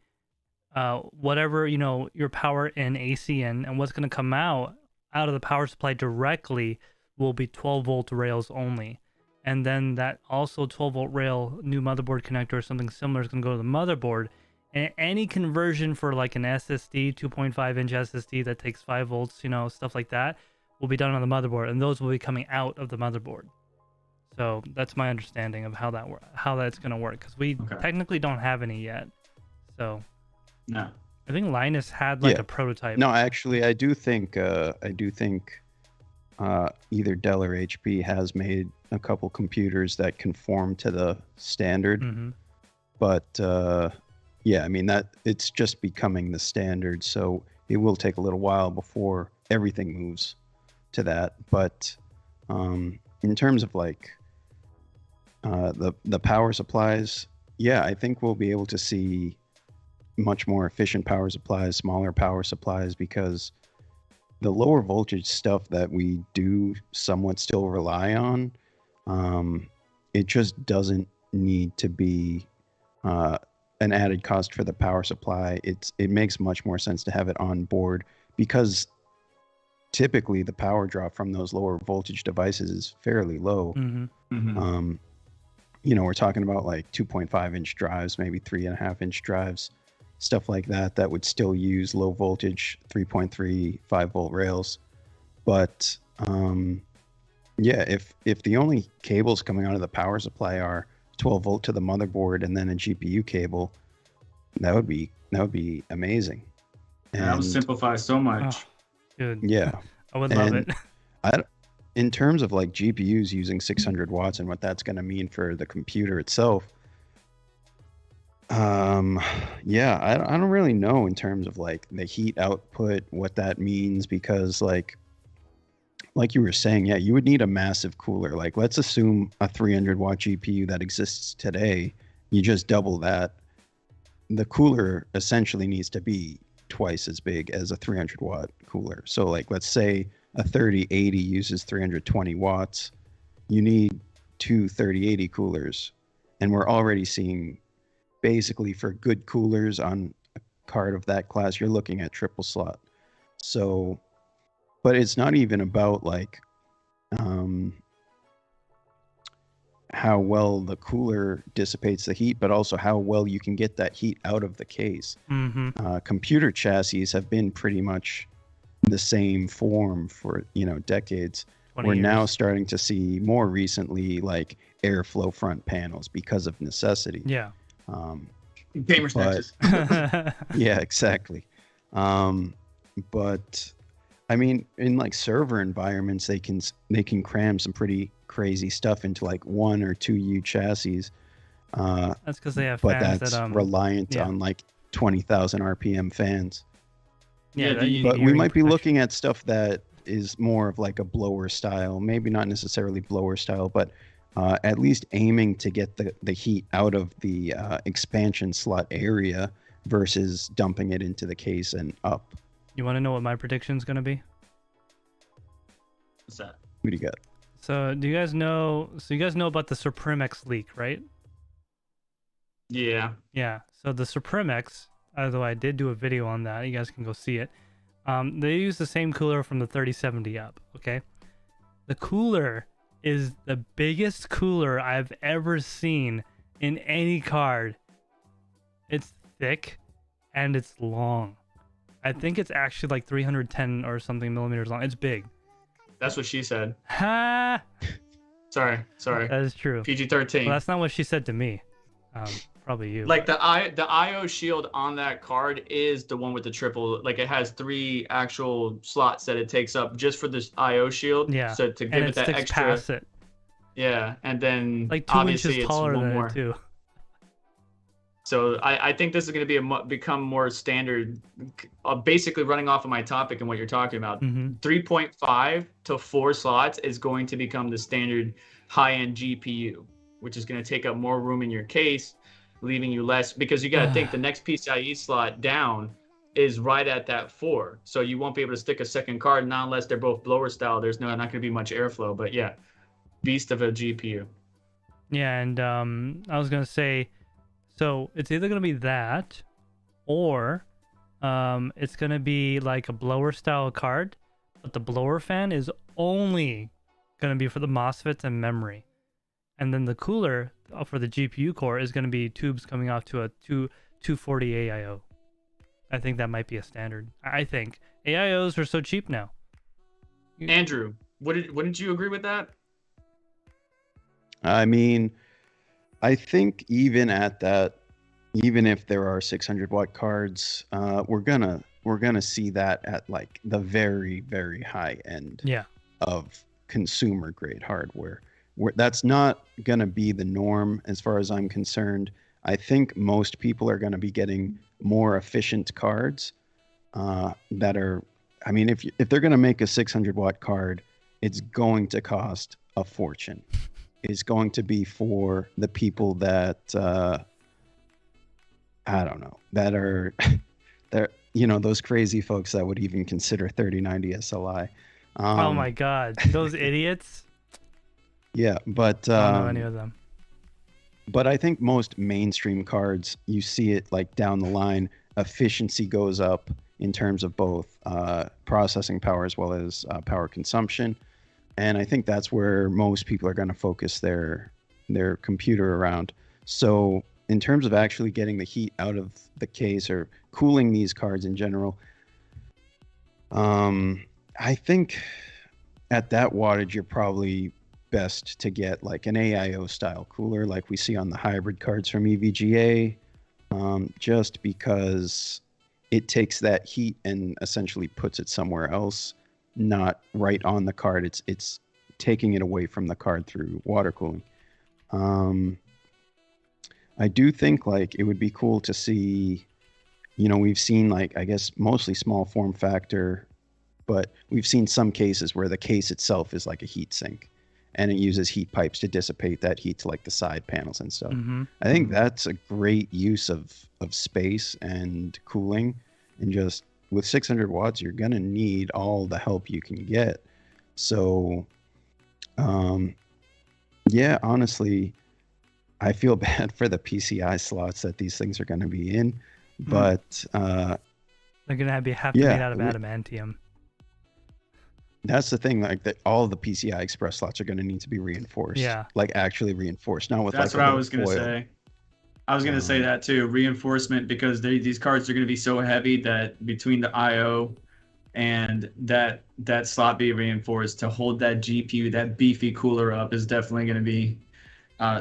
whatever your power in AC and what's going to come out of the power supply directly will be 12-volt rails only. And then that also 12-volt rail new motherboard connector or something similar is going to go to the motherboard. And any conversion for like an SSD, 2.5-inch SSD that takes 5 volts, stuff like that, will be done on the motherboard, and those will be coming out of the motherboard. So that's my understanding of how that's going to work, because we technically don't have any yet. So no, I think Linus had a prototype. No, actually, I do think either Dell or HP has made a couple computers that conform to the standard. Mm-hmm. But yeah, I mean, that it's just becoming the standard, so it will take a little while before everything moves to that. But in terms of the power supplies, yeah, I think we'll be able to see much more efficient power supplies, smaller power supplies, because the lower voltage stuff that we do somewhat still rely on, it just doesn't need to be an added cost for the power supply. It makes much more sense to have it on board, because typically the power drop from those lower voltage devices is fairly low. Mm-hmm. Mm-hmm. We're talking about like 2.5-inch drives, maybe 3.5-inch drives. stuff like that that would still use low voltage 3.35 volt rails. But yeah, if the only cables coming out of the power supply are 12 volt to the motherboard and then a GPU cable, that would be amazing. And that would simplify so much. Oh, good. Yeah, I would love it. In terms of like GPUs using 600 watts and what that's going to mean for the computer itself, yeah, I don't really know in terms of like the heat output, what that means, because like you were saying, yeah, you would need a massive cooler. Like, let's assume a 300 watt GPU that exists today, you just double that. The cooler essentially needs to be twice as big as a 300 watt cooler. So like, let's say a 3080 uses 320 watts. You need two 3080 coolers. And we're already seeing basically for good coolers on a card of that class, you're looking at triple slot. So, but it's not even about like how well the cooler dissipates the heat, but also how well you can get that heat out of the case. Computer chassis have been pretty much the same form for, you know, decades. We're now starting to see more recently like airflow front panels because of necessity. Yeah. Gamer snatches. Yeah, exactly. But I mean, in like server environments, they can cram some pretty crazy stuff into like 1 or 2 U chassis. That's because they have but fans that's that reliant on like 20,000 RPM fans. Yeah, but we might be looking at stuff that is more of like a blower style, maybe not necessarily blower style, but at least aiming to get the heat out of the expansion slot area versus dumping it into the case and up. You want to know what my prediction is going to be? What's that? What do you got? So do you guys know? So you guys know about the Supremex leak, right? Yeah. Yeah. So the Supremex, although I did do a video on that, you guys can go see it. They use the same cooler from the 3070 up. Okay. The cooler is the biggest cooler I've ever seen in any card. It's thick and it's long. I think it's actually like 310 or something millimeters long. It's big. That's what she said. Ha! Sorry. That is true. PG-13. Well, that's not what she said to me. Probably you. Like the IO shield on that card is the one with the triple. Like it has 3 actual slots that it takes up just for this IO shield. Yeah. So to give it that extra. Past it. Yeah, and then like 2 obviously inches it's taller one than more. it too. So I think this is going to become more standard, basically running off of my topic and what you're talking about. 3.5 to 4 slots is going to become the standard high-end GPU, which is going to take up more room in your case, leaving you less, because you got to think the next PCIe slot down is right at that 4. So you won't be able to stick a second card, not unless they're both blower style. There's not going to be much airflow, but yeah, beast of a GPU. Yeah, and I was going to say, so it's either going to be that, or it's going to be like a blower style card, but the blower fan is only going to be for the MOSFETs and memory. And then the cooler for the GPU core is going to be tubes coming off to a 240 AIO. I think that might be a standard. I think AIOs are so cheap now. Andrew, wouldn't you agree with that? I mean, I think even at that, even if there are 600 watt cards, we're gonna see that at like the very, very high end of consumer grade hardware. That's not gonna be the norm as far as I'm concerned. I think most people are gonna be getting more efficient cards that are. I mean, if they're gonna make a 600 watt card, it's going to cost a fortune. Is going to be for the people that I don't know, that are those crazy folks that would even consider 3090 SLI. Oh my god, those idiots. Yeah, but I don't know any of them. But I think most mainstream cards, you see it like down the line, efficiency goes up in terms of both processing power as well as power consumption. And I think that's where most people are going to focus their computer around. So in terms of actually getting the heat out of the case or cooling these cards in general, I think at that wattage, you're probably best to get like an AIO style cooler like we see on the hybrid cards from EVGA, just because it takes that heat and essentially puts it somewhere else, not right on the card. It's taking it away from the card through water cooling. I do think like it would be cool to see, we've seen like, I guess mostly small form factor, but we've seen some cases where the case itself is like a heat sink and it uses heat pipes to dissipate that heat to like the side panels and stuff. I think that's a great use of space and cooling, and just with 600 watts, you're going to need all the help you can get. So, yeah, honestly, I feel bad for the PCI slots that these things are going to be in, but they're going to have to be made out of adamantium. That's the thing, like that all the PCI Express slots are going to need to be reinforced. Yeah. Like actually reinforced, not with That's like what I was going to say. I was going to say that too, reinforcement, because these cards are going to be so heavy that between the IO and that slot be reinforced to hold that GPU, that beefy cooler up, is definitely going to be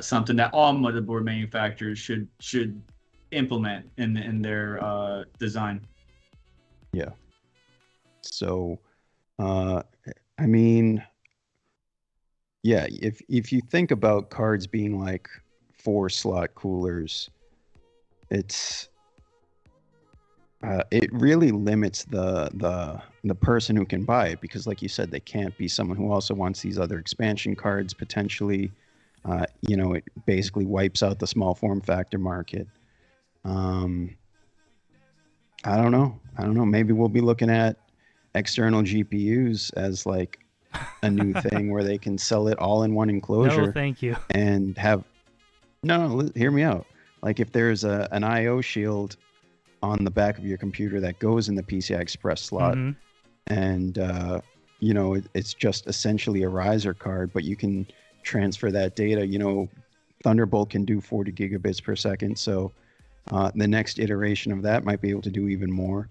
something that all motherboard manufacturers should implement in their design. Yeah. So, I mean, yeah, if you think about cards being like 4-slot coolers, it really limits the person who can buy it, because like you said, they can't be someone who also wants these other expansion cards potentially. It basically wipes out the small form factor market. I don't know. Maybe we'll be looking at external GPUs as like a new thing where they can sell it all in one enclosure. No, thank you. And have hear me out. Like if there's an IO shield on the back of your computer that goes in the PCI Express slot, and it's just essentially a riser card, but you can transfer that data. Thunderbolt can do 40 gigabits per second, so the next iteration of that might be able to do even more.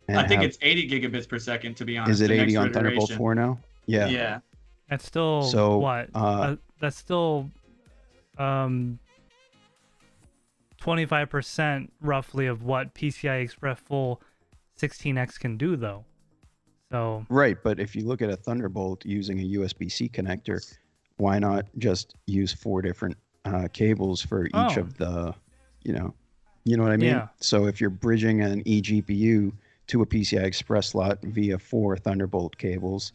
And I think it's 80 gigabits per second, to be honest. Is it 80 on Thunderbolt 4 now? Yeah. Yeah. That's still what? That's still 25% roughly of what PCI Express full 16X can do, though. So right, but if you look at a Thunderbolt using a USB-C connector, why not just use 4 different cables for each of the, you know what I mean? Yeah. So if you're bridging an eGPU to a PCI Express slot via 4 Thunderbolt cables,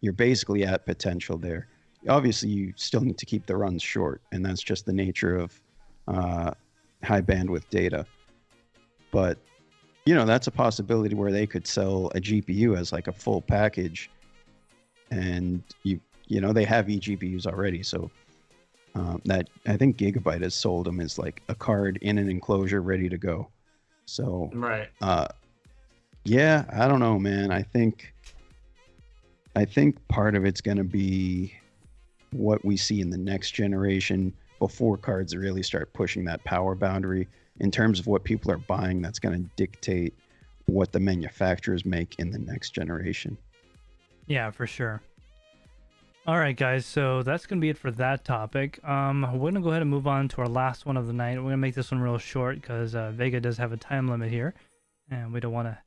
you're basically at potential there. Obviously, you still need to keep the runs short, and that's just the nature of high bandwidth data. But, that's a possibility where they could sell a GPU as like a full package, and they have eGPUs already, so that I think Gigabyte has sold them as like a card in an enclosure ready to go. So right. Yeah, I don't know, man. I think part of it's going to be what we see in the next generation before cards really start pushing that power boundary in terms of what people are buying. That's going to dictate what the manufacturers make in the next generation. Yeah, for sure. All right, guys, so that's going to be it for that topic. We're going to go ahead and move on to our last one of the night. We're going to make this one real short because Vega does have a time limit here, and we don't want to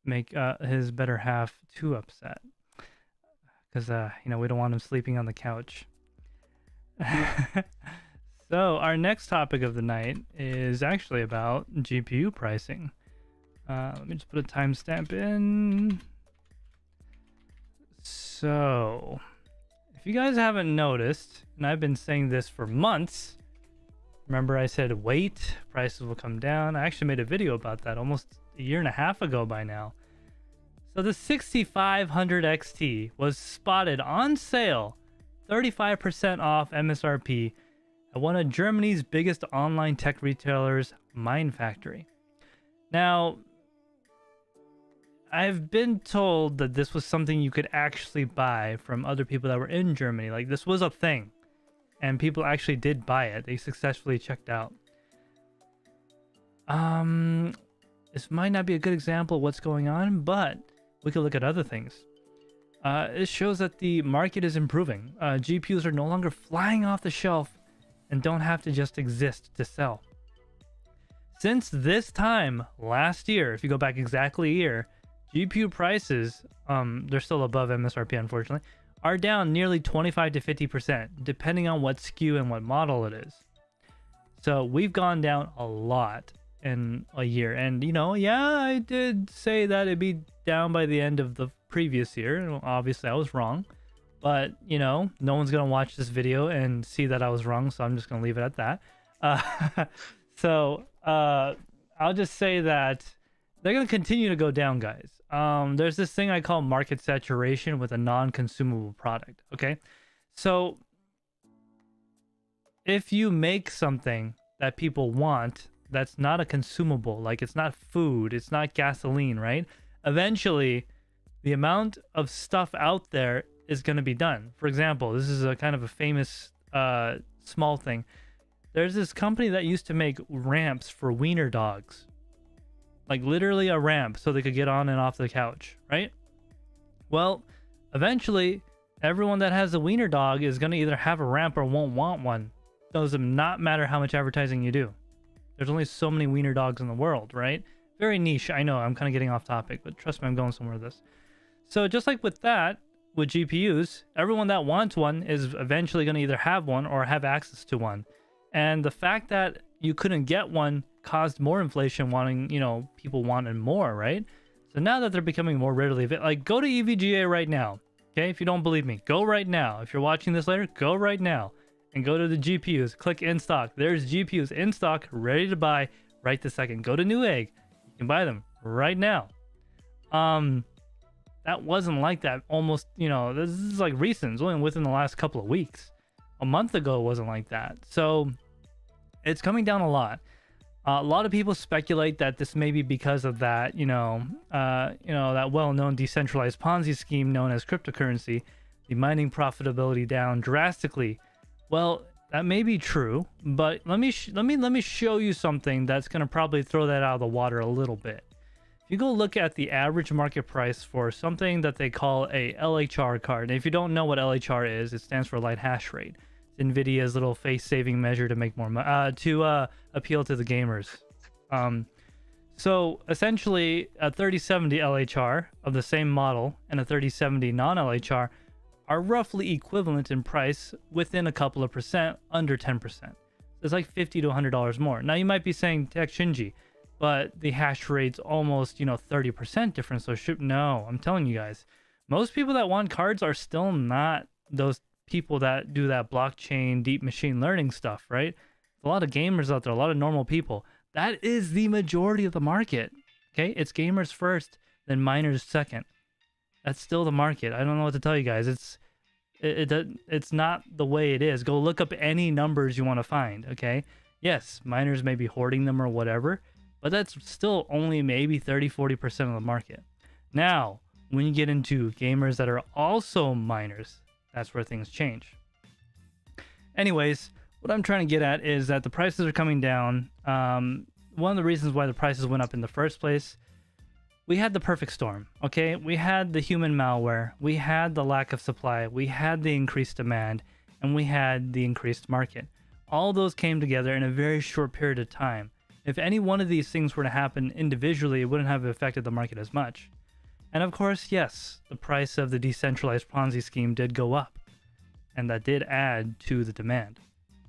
make his better half too upset because, we don't want him sleeping on the couch. So our next topic of the night is actually about GPU pricing. Let me just put a timestamp in. So, if you guys haven't noticed, and I've been saying this for months, remember I said wait, prices will come down. I actually made a video about that almost a year and a half ago by now. So the 6500 XT was spotted on sale, 35% off MSRP at one of Germany's biggest online tech retailers, MindFactory. Now, I've been told that this was something you could actually buy from other people that were in Germany. Like, this was a thing, and people actually did buy it. They successfully checked out. This might not be a good example of what's going on, but we could look at other things. It shows that the market is improving. GPUs are no longer flying off the shelf and don't have to just exist to sell. Since this time last year, if you go back exactly a year, GPU prices, they're still above MSRP unfortunately, are down nearly 25 to 50%, depending on what SKU and what model it is. So we've gone down a lot in a year. And, I did say that it'd be down by the end of the previous year. Obviously, I was wrong. But, no one's going to watch this video and see that I was wrong, so I'm just going to leave it at that. I'll just say that they're going to continue to go down, guys. There's this thing I call market saturation with a non-consumable product, okay? So if you make something that people want that's not a consumable, like it's not food, it's not gasoline, right? Eventually, the amount of stuff out there is going to be done. For example, this is a kind of a famous small thing. There's this company that used to make ramps for wiener dogs. Like literally a ramp so they could get on and off the couch, right? Well, eventually, everyone that has a wiener dog is going to either have a ramp or won't want one. Does not matter how much advertising you do. There's only so many wiener dogs in the world, right? Very niche. I know I'm kind of getting off topic, but trust me, I'm going somewhere with this. So just like with that, with GPUs, everyone that wants one is eventually going to either have one or have access to one. And the fact that you couldn't get one caused more inflation, wanting, people wanting more, right? So now that they're becoming more readily available, like go to EVGA right now, okay? If you don't believe me, go right now. If you're watching this later, go right now and go to the GPUs, click in stock. There's GPUs in stock, ready to buy right this second. Go to Newegg, you can buy them right now. That wasn't like that almost, this is like recent, it's only within the last couple of weeks. A month ago, it wasn't like that. So it's coming down a lot. A lot of people speculate that this may be because of that, that well-known decentralized Ponzi scheme known as cryptocurrency, the mining profitability down drastically. Well, that may be true, but let me show you something that's going to probably throw that out of the water a little bit. If you go look at the average market price for something that they call a LHR card, and if you don't know what LHR is, it stands for light hash rate. NVIDIA's little face-saving measure to make more to appeal to the gamers. So essentially, a 3070 LHR of the same model and a 3070 non-LHR are roughly equivalent in price within a couple of percent, under 10%. It's like $50 to $100 more. Now you might be saying TekShinji, but the hash rate's almost 30% difference. So no, I'm telling you guys, most people that want cards are still not those people that do that blockchain deep machine learning stuff, right? A lot of gamers out there, a lot of normal people. That is the majority of the market. Okay, it's gamers first, then miners second. That's still the market. I don't know what to tell you guys. It's not the way it is. Go look up any numbers you want to find. Okay, yes, miners may be hoarding them or whatever, but that's still only maybe 30-40% of the market. Now, when you get into gamers that are also miners, that's where things change. Anyways, what I'm trying to get at is that the prices are coming down. One of the reasons why the prices went up in the first place, we had the perfect storm, okay? We had the human malware, we had the lack of supply, we had the increased demand, and we had the increased market. All those came together in a very short period of time. If any one of these things were to happen individually, it wouldn't have affected the market as much. And of course, yes, the price of the decentralized Ponzi scheme did go up, and that did add to the demand.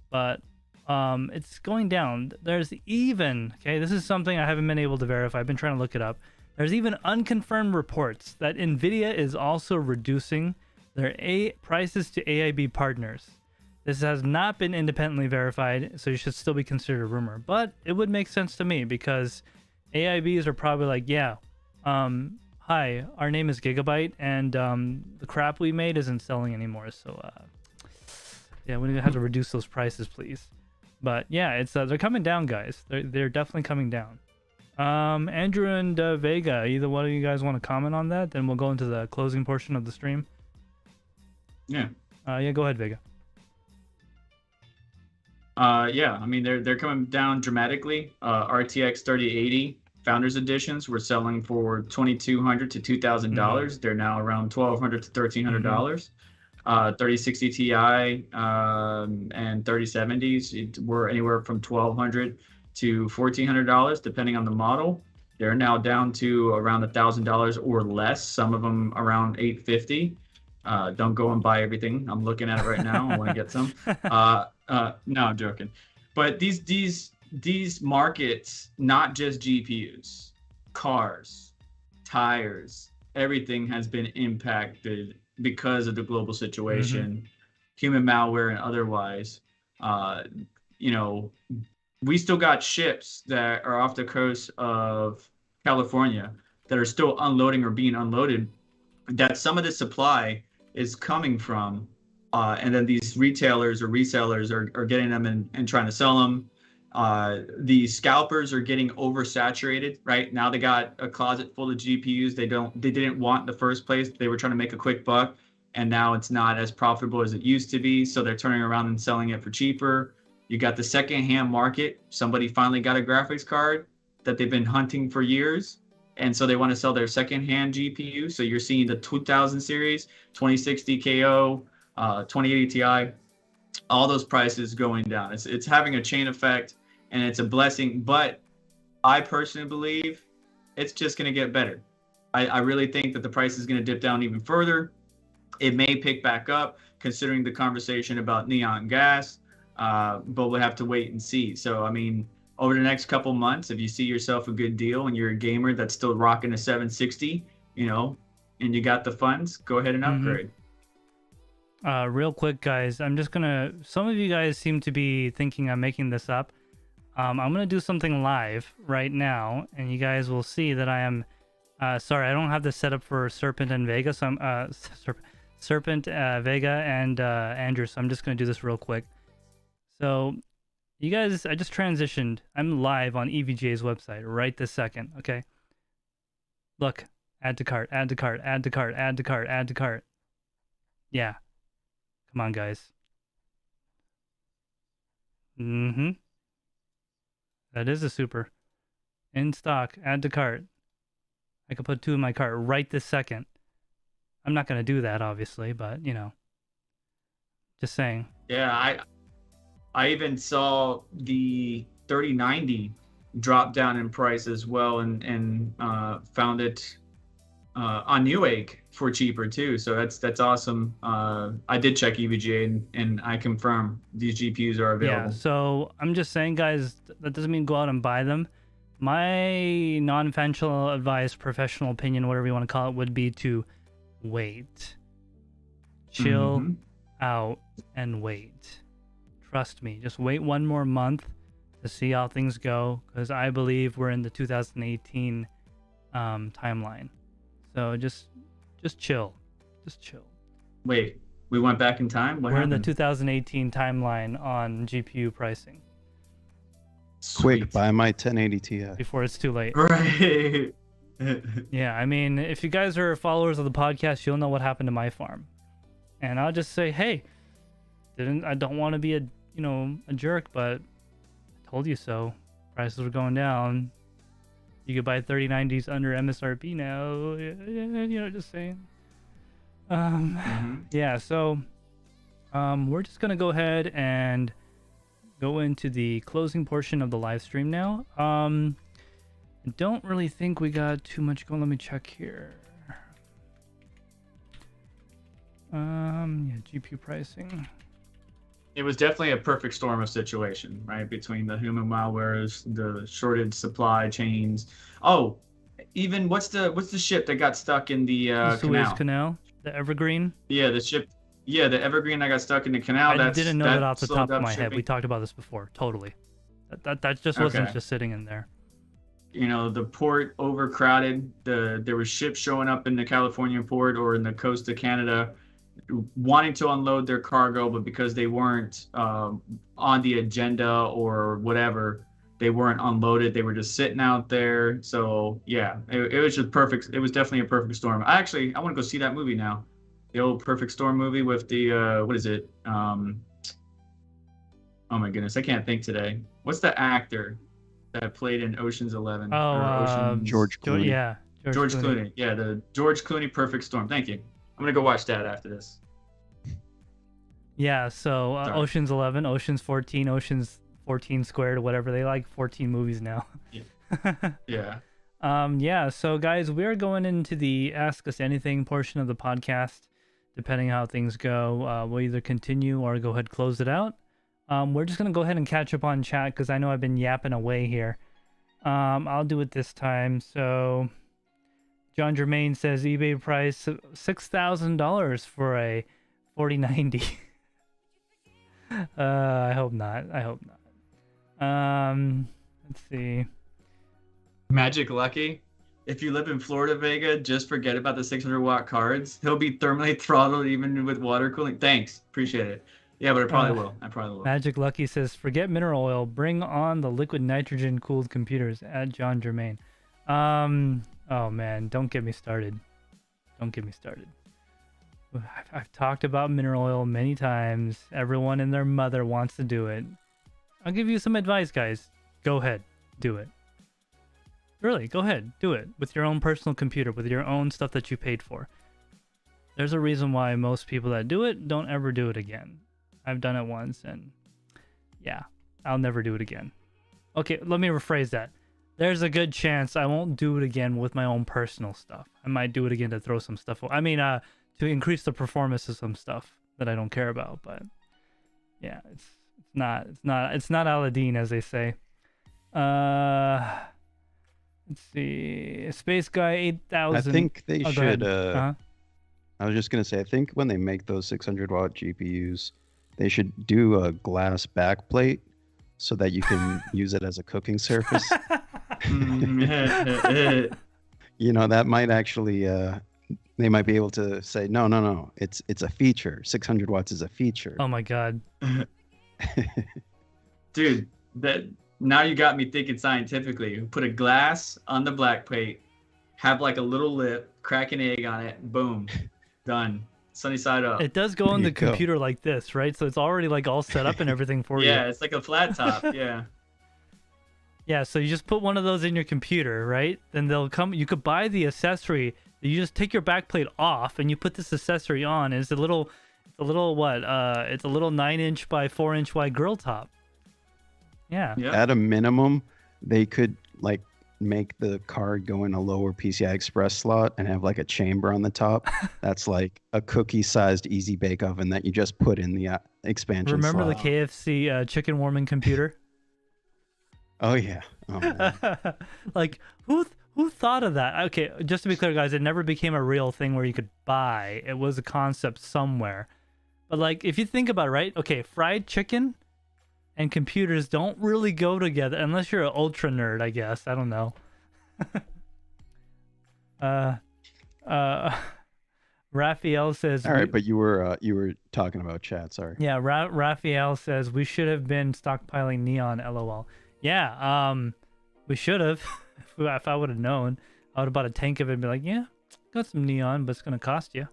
But it's going down. There's even, okay, this is something I haven't been able to verify. I've been trying to look it up. There's even unconfirmed reports that NVIDIA is also reducing their prices to AIB partners. This has not been independently verified, so you should still be considered a rumor. But it would make sense to me because AIBs are probably like, yeah, hi, our name is Gigabyte, and the crap we made isn't selling anymore. So, yeah, we have to reduce those prices, please. But yeah, it's they're coming down, guys. They're definitely coming down. Andrew and Vega, either one of you guys want to comment on that? Then we'll go into the closing portion of the stream. Yeah. Yeah, go ahead, Vega. Yeah, I mean they're coming down dramatically. RTX 3080 Founders Editions were selling for $2,200 to $2,000. They're now around $1,200 to $1,300. 3060 Ti and 3070s were anywhere from $1,200 to $1,400 depending on the model. They're now down to around $1,000 or less. Some of them around $850. Don't go and buy everything. I'm looking at it right now. I want to get some. No, I'm joking. But these markets, not just GPUs, cars, tires, everything has been impacted because of the global situation, human malware and otherwise. You know, we still got ships that are off the coast of California that are still unloading or being unloaded, that some of the supply is coming from, and then these retailers or resellers are getting them and trying to sell them. The scalpers are getting oversaturated, right? Now they got a closet full of GPUs they didn't want in the first place. They were trying to make a quick buck, and now it's not as profitable as it used to be. So they're turning around and selling it for cheaper. You got the secondhand market. Somebody finally got a graphics card that they've been hunting for years, and so they want to sell their secondhand GPU. So you're seeing the 2000 series, 2060 KO, 2080 Ti, all those prices going down. It's having a chain effect, and it's a blessing. But I personally believe it's just going to get better. I really think that the price is going to dip down even further. It may pick back up, considering the conversation about neon gas, but we'll have to wait and see. So, I mean, over the next couple months, if you see yourself a good deal and you're a gamer that's still rocking a 760, you know, and you got the funds, go ahead and upgrade. Real quick, guys, I'm just gonna, some of you guys seem to be thinking I'm making this up. I'm gonna do something live right now, and you guys will see that I am, sorry, I don't have this set up for Serpent and Vega, so I'm, Serpent, Vega, and Andrew, so I'm just gonna do this real quick. So, you guys, I just transitioned. I'm live on EVGA's website right this second, okay? Look, add to cart, add to cart, add to cart, add to cart, add to cart. Yeah. Come on, guys. That is a super. In stock, add to cart. I could put 2 in my cart right this second. I'm not going to do that, obviously, but, you know. Just saying. Yeah, I even saw the 3090 drop down in price as well, and found it on Newegg for cheaper too. So that's awesome. I did check EVGA and I confirm these GPUs are available. Yeah, so I'm just saying, guys, that doesn't mean go out and buy them. My non-financial advice, professional opinion, whatever you want to call it, would be to wait. Chill out and wait. Trust me, just wait one more month to see how things go, because I believe we're in the 2018 timeline. So just chill. Just chill. Wait, we went back in time? What We're happened? in the 2018 timeline on GPU pricing. Quick, buy my 1080 Ti. Before it's too late. Right. Yeah, I mean, if you guys are followers of the podcast, you'll know what happened to my farm. And I'll just say, hey, I don't want to be a jerk, but I told you so. Prices were going down. You could buy 3090s under MSRP now. You know, just saying. Yeah, so we're just gonna go ahead and go into the closing portion of the live stream now. I don't really think we got too much going. Let me check here. Yeah, GPU pricing. It was definitely a perfect storm of situation, right? Between the human malwares, the shorted supply chains. Oh, even what's the ship that got stuck in the Suez Canal, the Evergreen. Yeah, the ship. Yeah, the Evergreen that got stuck in the canal. I didn't know that off the top of my head. We talked about this before. Totally. That just wasn't just sitting in there. You know, the port overcrowded. There were ships showing up in the California port or in the coast of Canada, wanting to unload their cargo, but because they weren't on the agenda or whatever, they weren't unloaded. They were just sitting out there. So yeah, it was just perfect. It was definitely a perfect storm. I want to go see that movie now. The old Perfect Storm movie with the what is it? Oh my goodness, I can't think today. What's the actor that played in Ocean's 11? George Clooney. Yeah, George Clooney. Yeah, the George Clooney Perfect Storm. Thank you. I'm gonna go watch that after this. Yeah, so Ocean's 11, Ocean's 14, Ocean's 14 squared, whatever. They like 14 movies now. Yeah. Yeah, so guys, we're going into the Ask Us Anything portion of the podcast. Depending how things go, we'll either continue or go ahead and close it out. We're just going to go ahead and catch up on chat because I know I've been yapping away here. I'll do it this time. So, John Germain says eBay price $6,000 for a 4090. I hope not. Let's see. Magic Lucky. If you live in Florida, Vega, just forget about the 600-watt cards. He'll be thermally throttled even with water cooling. Thanks. Appreciate it. Yeah, but I probably will. Magic Lucky says, forget mineral oil. Bring on the liquid nitrogen-cooled computers at John Germain. Oh, man. Don't get me started. I've talked about mineral oil many times. Everyone and their mother wants to do it. I'll give you some advice, guys. Go ahead. Do it. Really, go ahead. Do it with your own personal computer, with your own stuff that you paid for. There's a reason why most people that do it don't ever do it again. I've done it once, and yeah, I'll never do it again. Okay, let me rephrase that. There's a good chance I won't do it again with my own personal stuff. I might do it again to throw some stuff. To increase the performance of some stuff that I don't care about. But yeah, it's not Aladdin, as they say. Let's see. Space Guy 8000. I think they should. Uh-huh. I was just gonna say, I think when they make those 600-watt GPUs, they should do a glass backplate so that you can use it as a cooking surface. That might actually. They might be able to say, no, it's a feature. 600 watts is a feature. Oh my god. Dude, now you got me thinking scientifically. Put a glass on the black plate, have like a little lip, crack an egg on it, boom, done. Sunny side up. It does go on the computer like this, right? So it's already like all set up and everything for you. Yeah, it's like a flat top. Yeah. Yeah, so you just put one of those in your computer, right? Then they'll come. You could buy the accessory. You just take your backplate off and you put this accessory on. It's a little 9-inch by 4-inch wide grill top. Yeah. At a minimum, they could like make the card go in a lower PCI Express slot and have like a chamber on the top. That's like a cookie-sized easy bake oven that you just put in the expansion Remember slot. the KFC chicken warming computer? Oh yeah. Oh, man. Like who thought of that? Okay, just to be clear, guys, it never became a real thing where you could buy. It was a concept somewhere. But like, if you think about it, right? Okay, fried chicken and computers don't really go together unless you're an ultra nerd, I guess. I don't know. Raphael says. All right, but you were talking about chat. Sorry. Yeah, Raphael says we should have been stockpiling neon. LOL. Yeah, we should have. If I would have known, I would have bought a tank of it and be like, yeah, got some neon, but it's gonna cost you.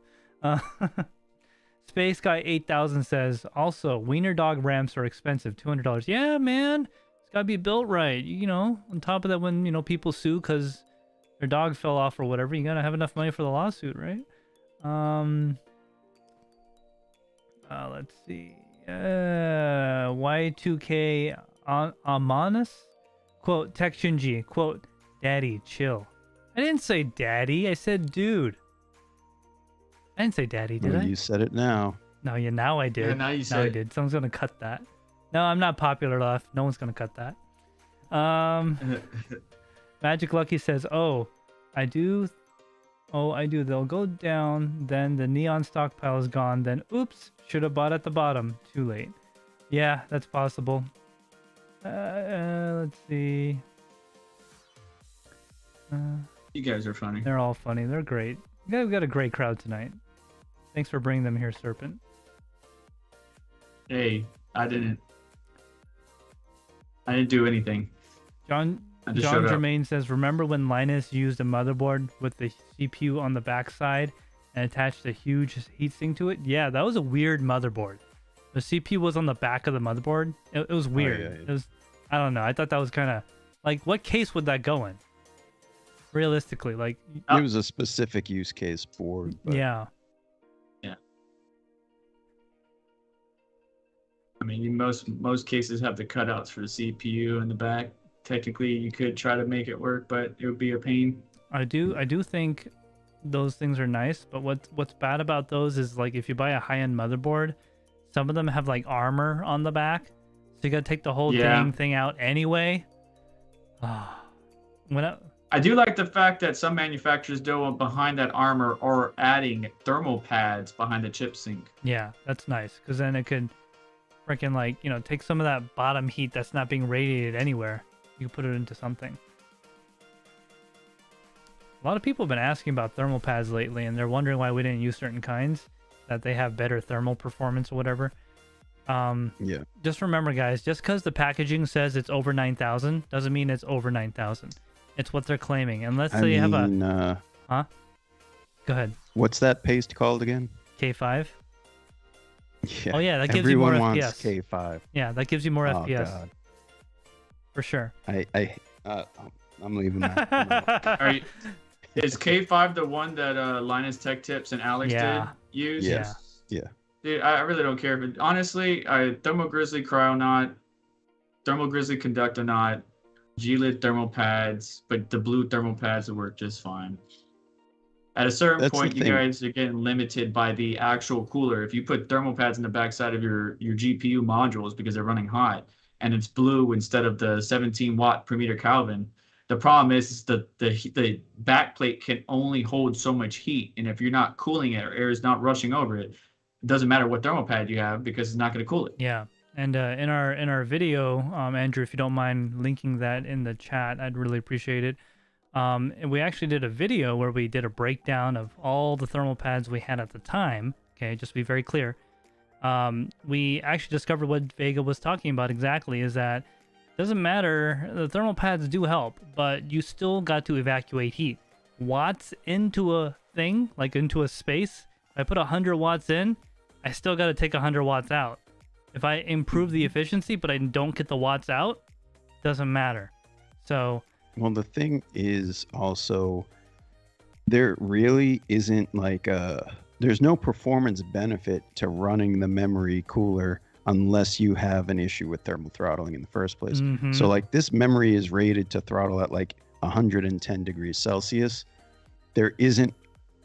Space Guy 8000 says, also, wiener dog ramps are expensive, $200. Yeah, man, it's gotta be built right. On top of that, when people sue because their dog fell off or whatever, you gotta have enough money for the lawsuit, right? Let's see. Y2K Amanus, quote, TekShinji, quote, daddy, chill. I didn't say daddy, I said dude. I didn't say daddy, did I? You said it now. No, now I did. Yeah, now you said it. I did. Someone's gonna cut that. No, I'm not popular enough. No one's gonna cut that. Magic Lucky says, I do. They'll go down, then the neon stockpile is gone, then oops, should have bought at the bottom. Too late. Yeah, that's possible. Let's see. You guys are funny. They're all funny. They're great. We've got a great crowd tonight. Thanks for bringing them here, Serpent. Hey, I didn't do anything. John Germain says, remember when Linus used a motherboard with the CPU on the backside and attached a huge heatsink to it? Yeah, that was a weird motherboard. The CPU was on the back of the motherboard. It was weird. Oh, yeah. It was, I don't know. I thought that was kind of like, what case would that go in? Realistically, like It was a specific use case board. But... yeah. I mean, most cases have the cutouts for the CPU in the back. Technically, you could try to make it work, but it would be a pain. I do think those things are nice, but what's bad about those is like if you buy a high-end motherboard, some of them have like armor on the back, so you gotta take the whole dang thing out anyway. I do like the fact that some manufacturers do behind that armor are adding thermal pads behind the chip sink. Yeah, that's nice, because then it could freaking like, you know, take some of that bottom heat that's not being radiated anywhere. You can put it into something. A lot of people have been asking about thermal pads lately, and they're wondering why we didn't use certain kinds, that they have better thermal performance or whatever. Yeah. Just remember, guys, just because the packaging says it's over 9,000 doesn't mean it's over 9,000. It's what they're claiming. And let's say you have a... Huh? Go ahead. What's that paste called again? K5? Yeah. Oh, yeah, that gives you more Everyone wants FPS. K5. Yeah, that gives you more FPS. God. For sure. I'm leaving that. Is K5 the one that Linus Tech Tips and Alex did use? Yeah. Dude, I really don't care. But honestly, Thermal Grizzly Cryonaut, Thermal Grizzly Conductonaut, G-Lid thermal pads, but the blue thermal pads will work just fine. At a certain point, you guys are getting limited by the actual cooler. If you put thermal pads in the backside of your GPU modules because they're running hot, and it's blue instead of the 17 watt per meter Kelvin, the problem is that the backplate can only hold so much heat, and if you're not cooling it or air is not rushing over it, it doesn't matter what thermal pad you have because it's not going to cool it. Yeah, and in our video, Andrew, if you don't mind linking that in the chat, I'd really appreciate it. And we actually did a video where we did a breakdown of all the thermal pads we had at the time. Okay, just to be very clear. We actually discovered what Vega was talking about exactly, is that doesn't matter, the thermal pads do help, but you still got to evacuate heat. Watts into a thing, like into a space, if I put 100 watts in, I still got to take 100 watts out. If I improve the efficiency, but I don't get the watts out, doesn't matter. So... Well, the thing is also, there really isn't like there's no performance benefit to running the memory cooler unless you have an issue with thermal throttling in the first place. Mm-hmm. So like this memory is rated to throttle at like 110 degrees Celsius. There isn't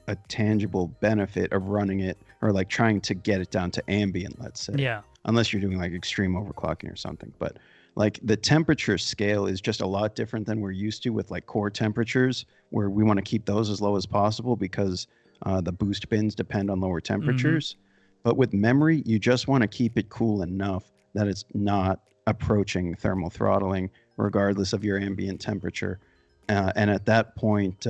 a tangible benefit of running it or like trying to get it down to ambient, let's say. Yeah. Unless you're doing like extreme overclocking or something. But like the temperature scale is just a lot different than we're used to with like core temperatures, where we want to keep those as low as possible because the boost bins depend on lower temperatures. Mm-hmm. But with memory, you just want to keep it cool enough that it's not approaching thermal throttling, regardless of your ambient temperature. And at that point,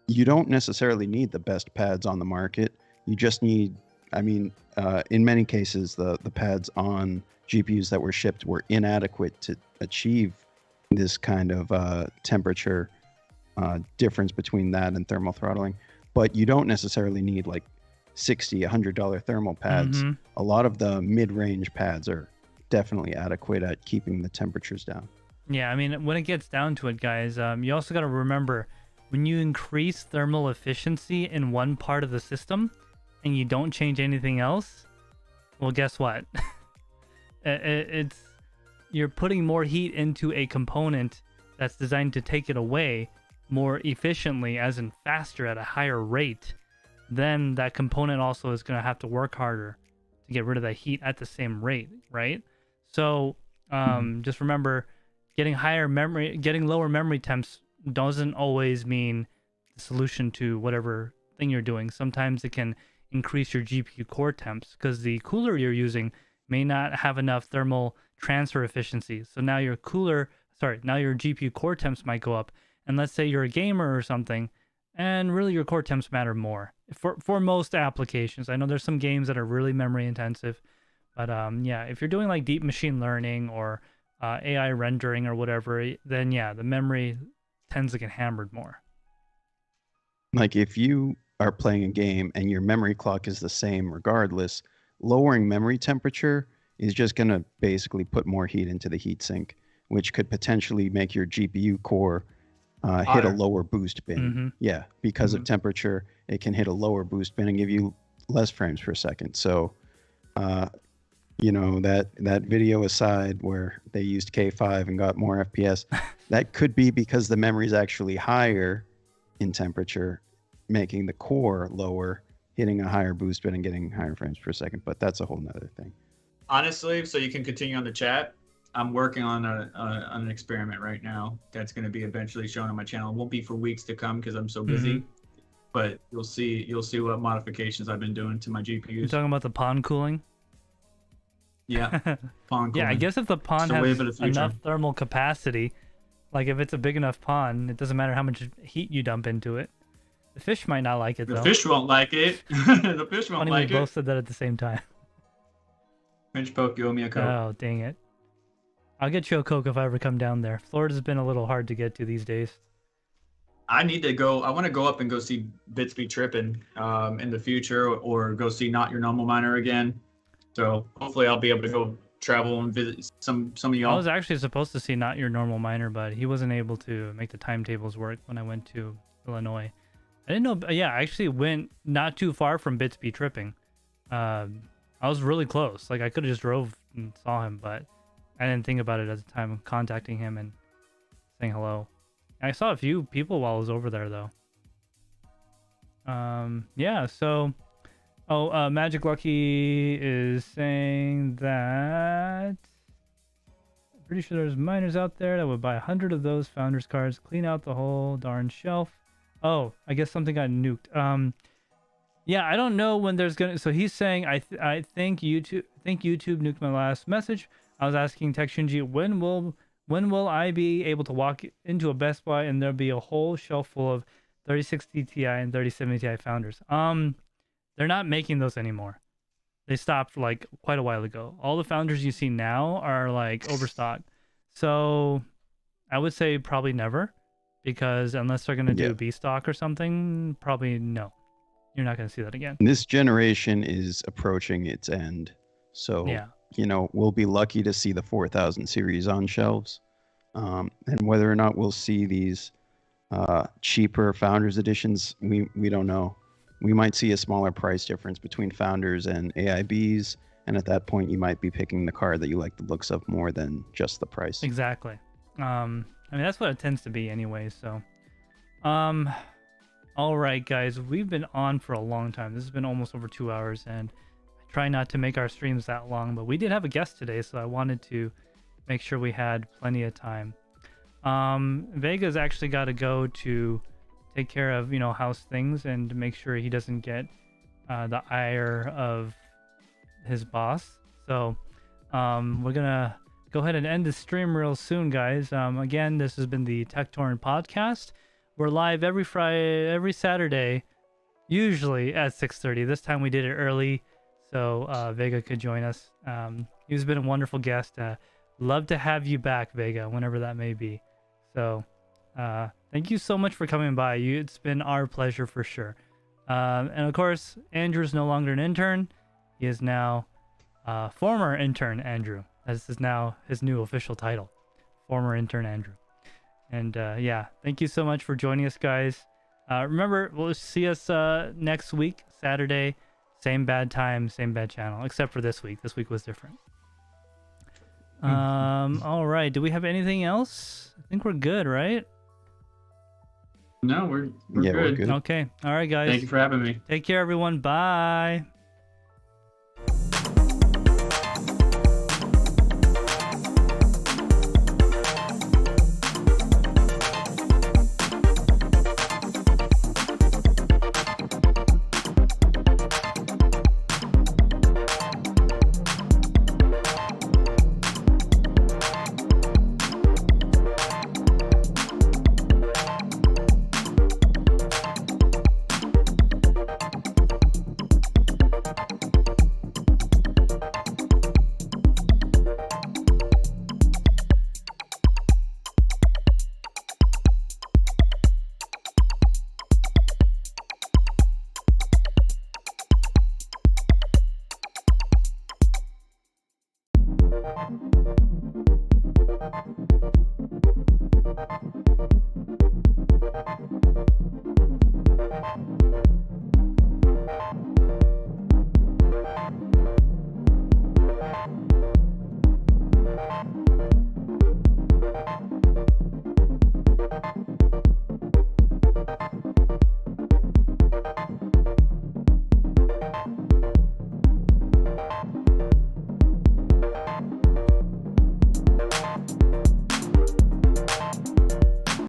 you don't necessarily need the best pads on the market. You just need, in many cases, the pads on GPUs that were shipped were inadequate to achieve this kind of temperature difference between that and thermal throttling. But you don't necessarily need like $60, $100 thermal pads. Mm-hmm. A lot of the mid-range pads are definitely adequate at keeping the temperatures down. Yeah, I mean, when it gets down to it, guys, you also got to remember, when you increase thermal efficiency in one part of the system and you don't change anything else, well, guess what? You're putting more heat into a component that's designed to take it away more efficiently, as in faster at a higher rate. Then that component also is going to have to work harder to get rid of that heat at the same rate, right? So just remember, getting lower memory temps doesn't always mean the solution to whatever thing you're doing. Sometimes it can increase your GPU core temps because the cooler you're using may not have enough thermal transfer efficiency. So now your GPU core temps might go up. And let's say you're a gamer or something, and really your core temps matter more for most applications. I know there's some games that are really memory intensive, but yeah, if you're doing like deep machine learning or AI rendering or whatever, then yeah, the memory tends to get hammered more. Like if you are playing a game and your memory clock is the same regardless, lowering memory temperature is just going to basically put more heat into the heatsink, which could potentially make your GPU core hit a lower boost bin. Mm-hmm. Yeah, because of temperature, it can hit a lower boost bin and give you less frames per second. So, that video aside where they used K5 and got more FPS, that could be because the memory is actually higher in temperature, making the core lower, hitting a higher boost bin and getting higher frames per second. But that's a whole nother thing. Honestly, so you can continue on the chat, I'm working on an experiment right now that's going to be eventually shown on my channel. It won't be for weeks to come because I'm so busy, but you'll see what modifications I've been doing to my GPUs. You're talking about the PON cooling? Yeah, PON cooling. Yeah, I guess if the PON has enough thermal capacity, like if it's a big enough PON, it doesn't matter how much heat you dump into it. The fish might not like it, though. The fish won't like it. The fish won't like it. We both said that at the same time. French poke, you owe me a Coke. Oh, dang it. I'll get you a Coke if I ever come down there. Florida's been a little hard to get to these days. I need to go. I want to go up and go see Bitsby Trippin' in the future, or go see Not Your Normal Miner again. So hopefully I'll be able to go travel and visit some of y'all. I was actually supposed to see Not Your Normal Miner, but he wasn't able to make the timetables work when I went to Illinois. I didn't know. Yeah, I actually went not too far from Bitsby Tripping. I was really close. Like I could have just drove and saw him, but I didn't think about it at the time of contacting him and saying hello. I saw a few people while I was over there, though. Yeah, so... Oh, Magic Lucky is saying that... I'm pretty sure there's miners out there that would buy 100 of those Founders cards, clean out the whole darn shelf. Oh, I guess something got nuked. Yeah, I don't know when there's gonna... So he's saying, I think YouTube nuked my last message. I was asking TekShinji, when will I be able to walk into a Best Buy and there'll be a whole shelf full of 3060 Ti and 3070 Ti Founders? They're not making those anymore. They stopped like quite a while ago. All the Founders you see now are like overstocked. So I would say probably never, because unless they're gonna do B stock or something, probably no. You're not gonna see that again. This generation is approaching its end. So yeah. We'll be lucky to see the 4000 series on shelves. And whether or not we'll see these cheaper Founders editions, we don't know. We might see a smaller price difference between Founders and AIBs. And at that point, you might be picking the card that you like the looks of more than just the price. Exactly. I mean, that's what it tends to be anyway. So, all right, guys, we've been on for a long time. This has been almost over 2 hours, and try not to make our streams that long, but we did have a guest today, so I wanted to make sure we had plenty of time. Vega's actually got to go to take care of house things and make sure he doesn't get the ire of his boss. So we're gonna go ahead and end the stream real soon, guys. Again, this has been the Tek Torrent Podcast. We're live every Saturday, usually at 6:30. This time we did it early, so Vega could join us. He's been a wonderful guest. Love to have you back, Vega, whenever that may be. So thank you so much for coming by. It's been our pleasure for sure. And of course, Andrew's no longer an intern. He is now former intern Andrew. This is now his new official title, former intern Andrew. And yeah, thank you so much for joining us, guys. Remember, we'll see us next week, Saturday. Same bad time, same bad channel, except for this week. This week was different. All right. Do we have anything else? I think we're good, right? No, we're good. We're good. Okay. All right, guys. Thank you for having me. Take care, everyone. Bye.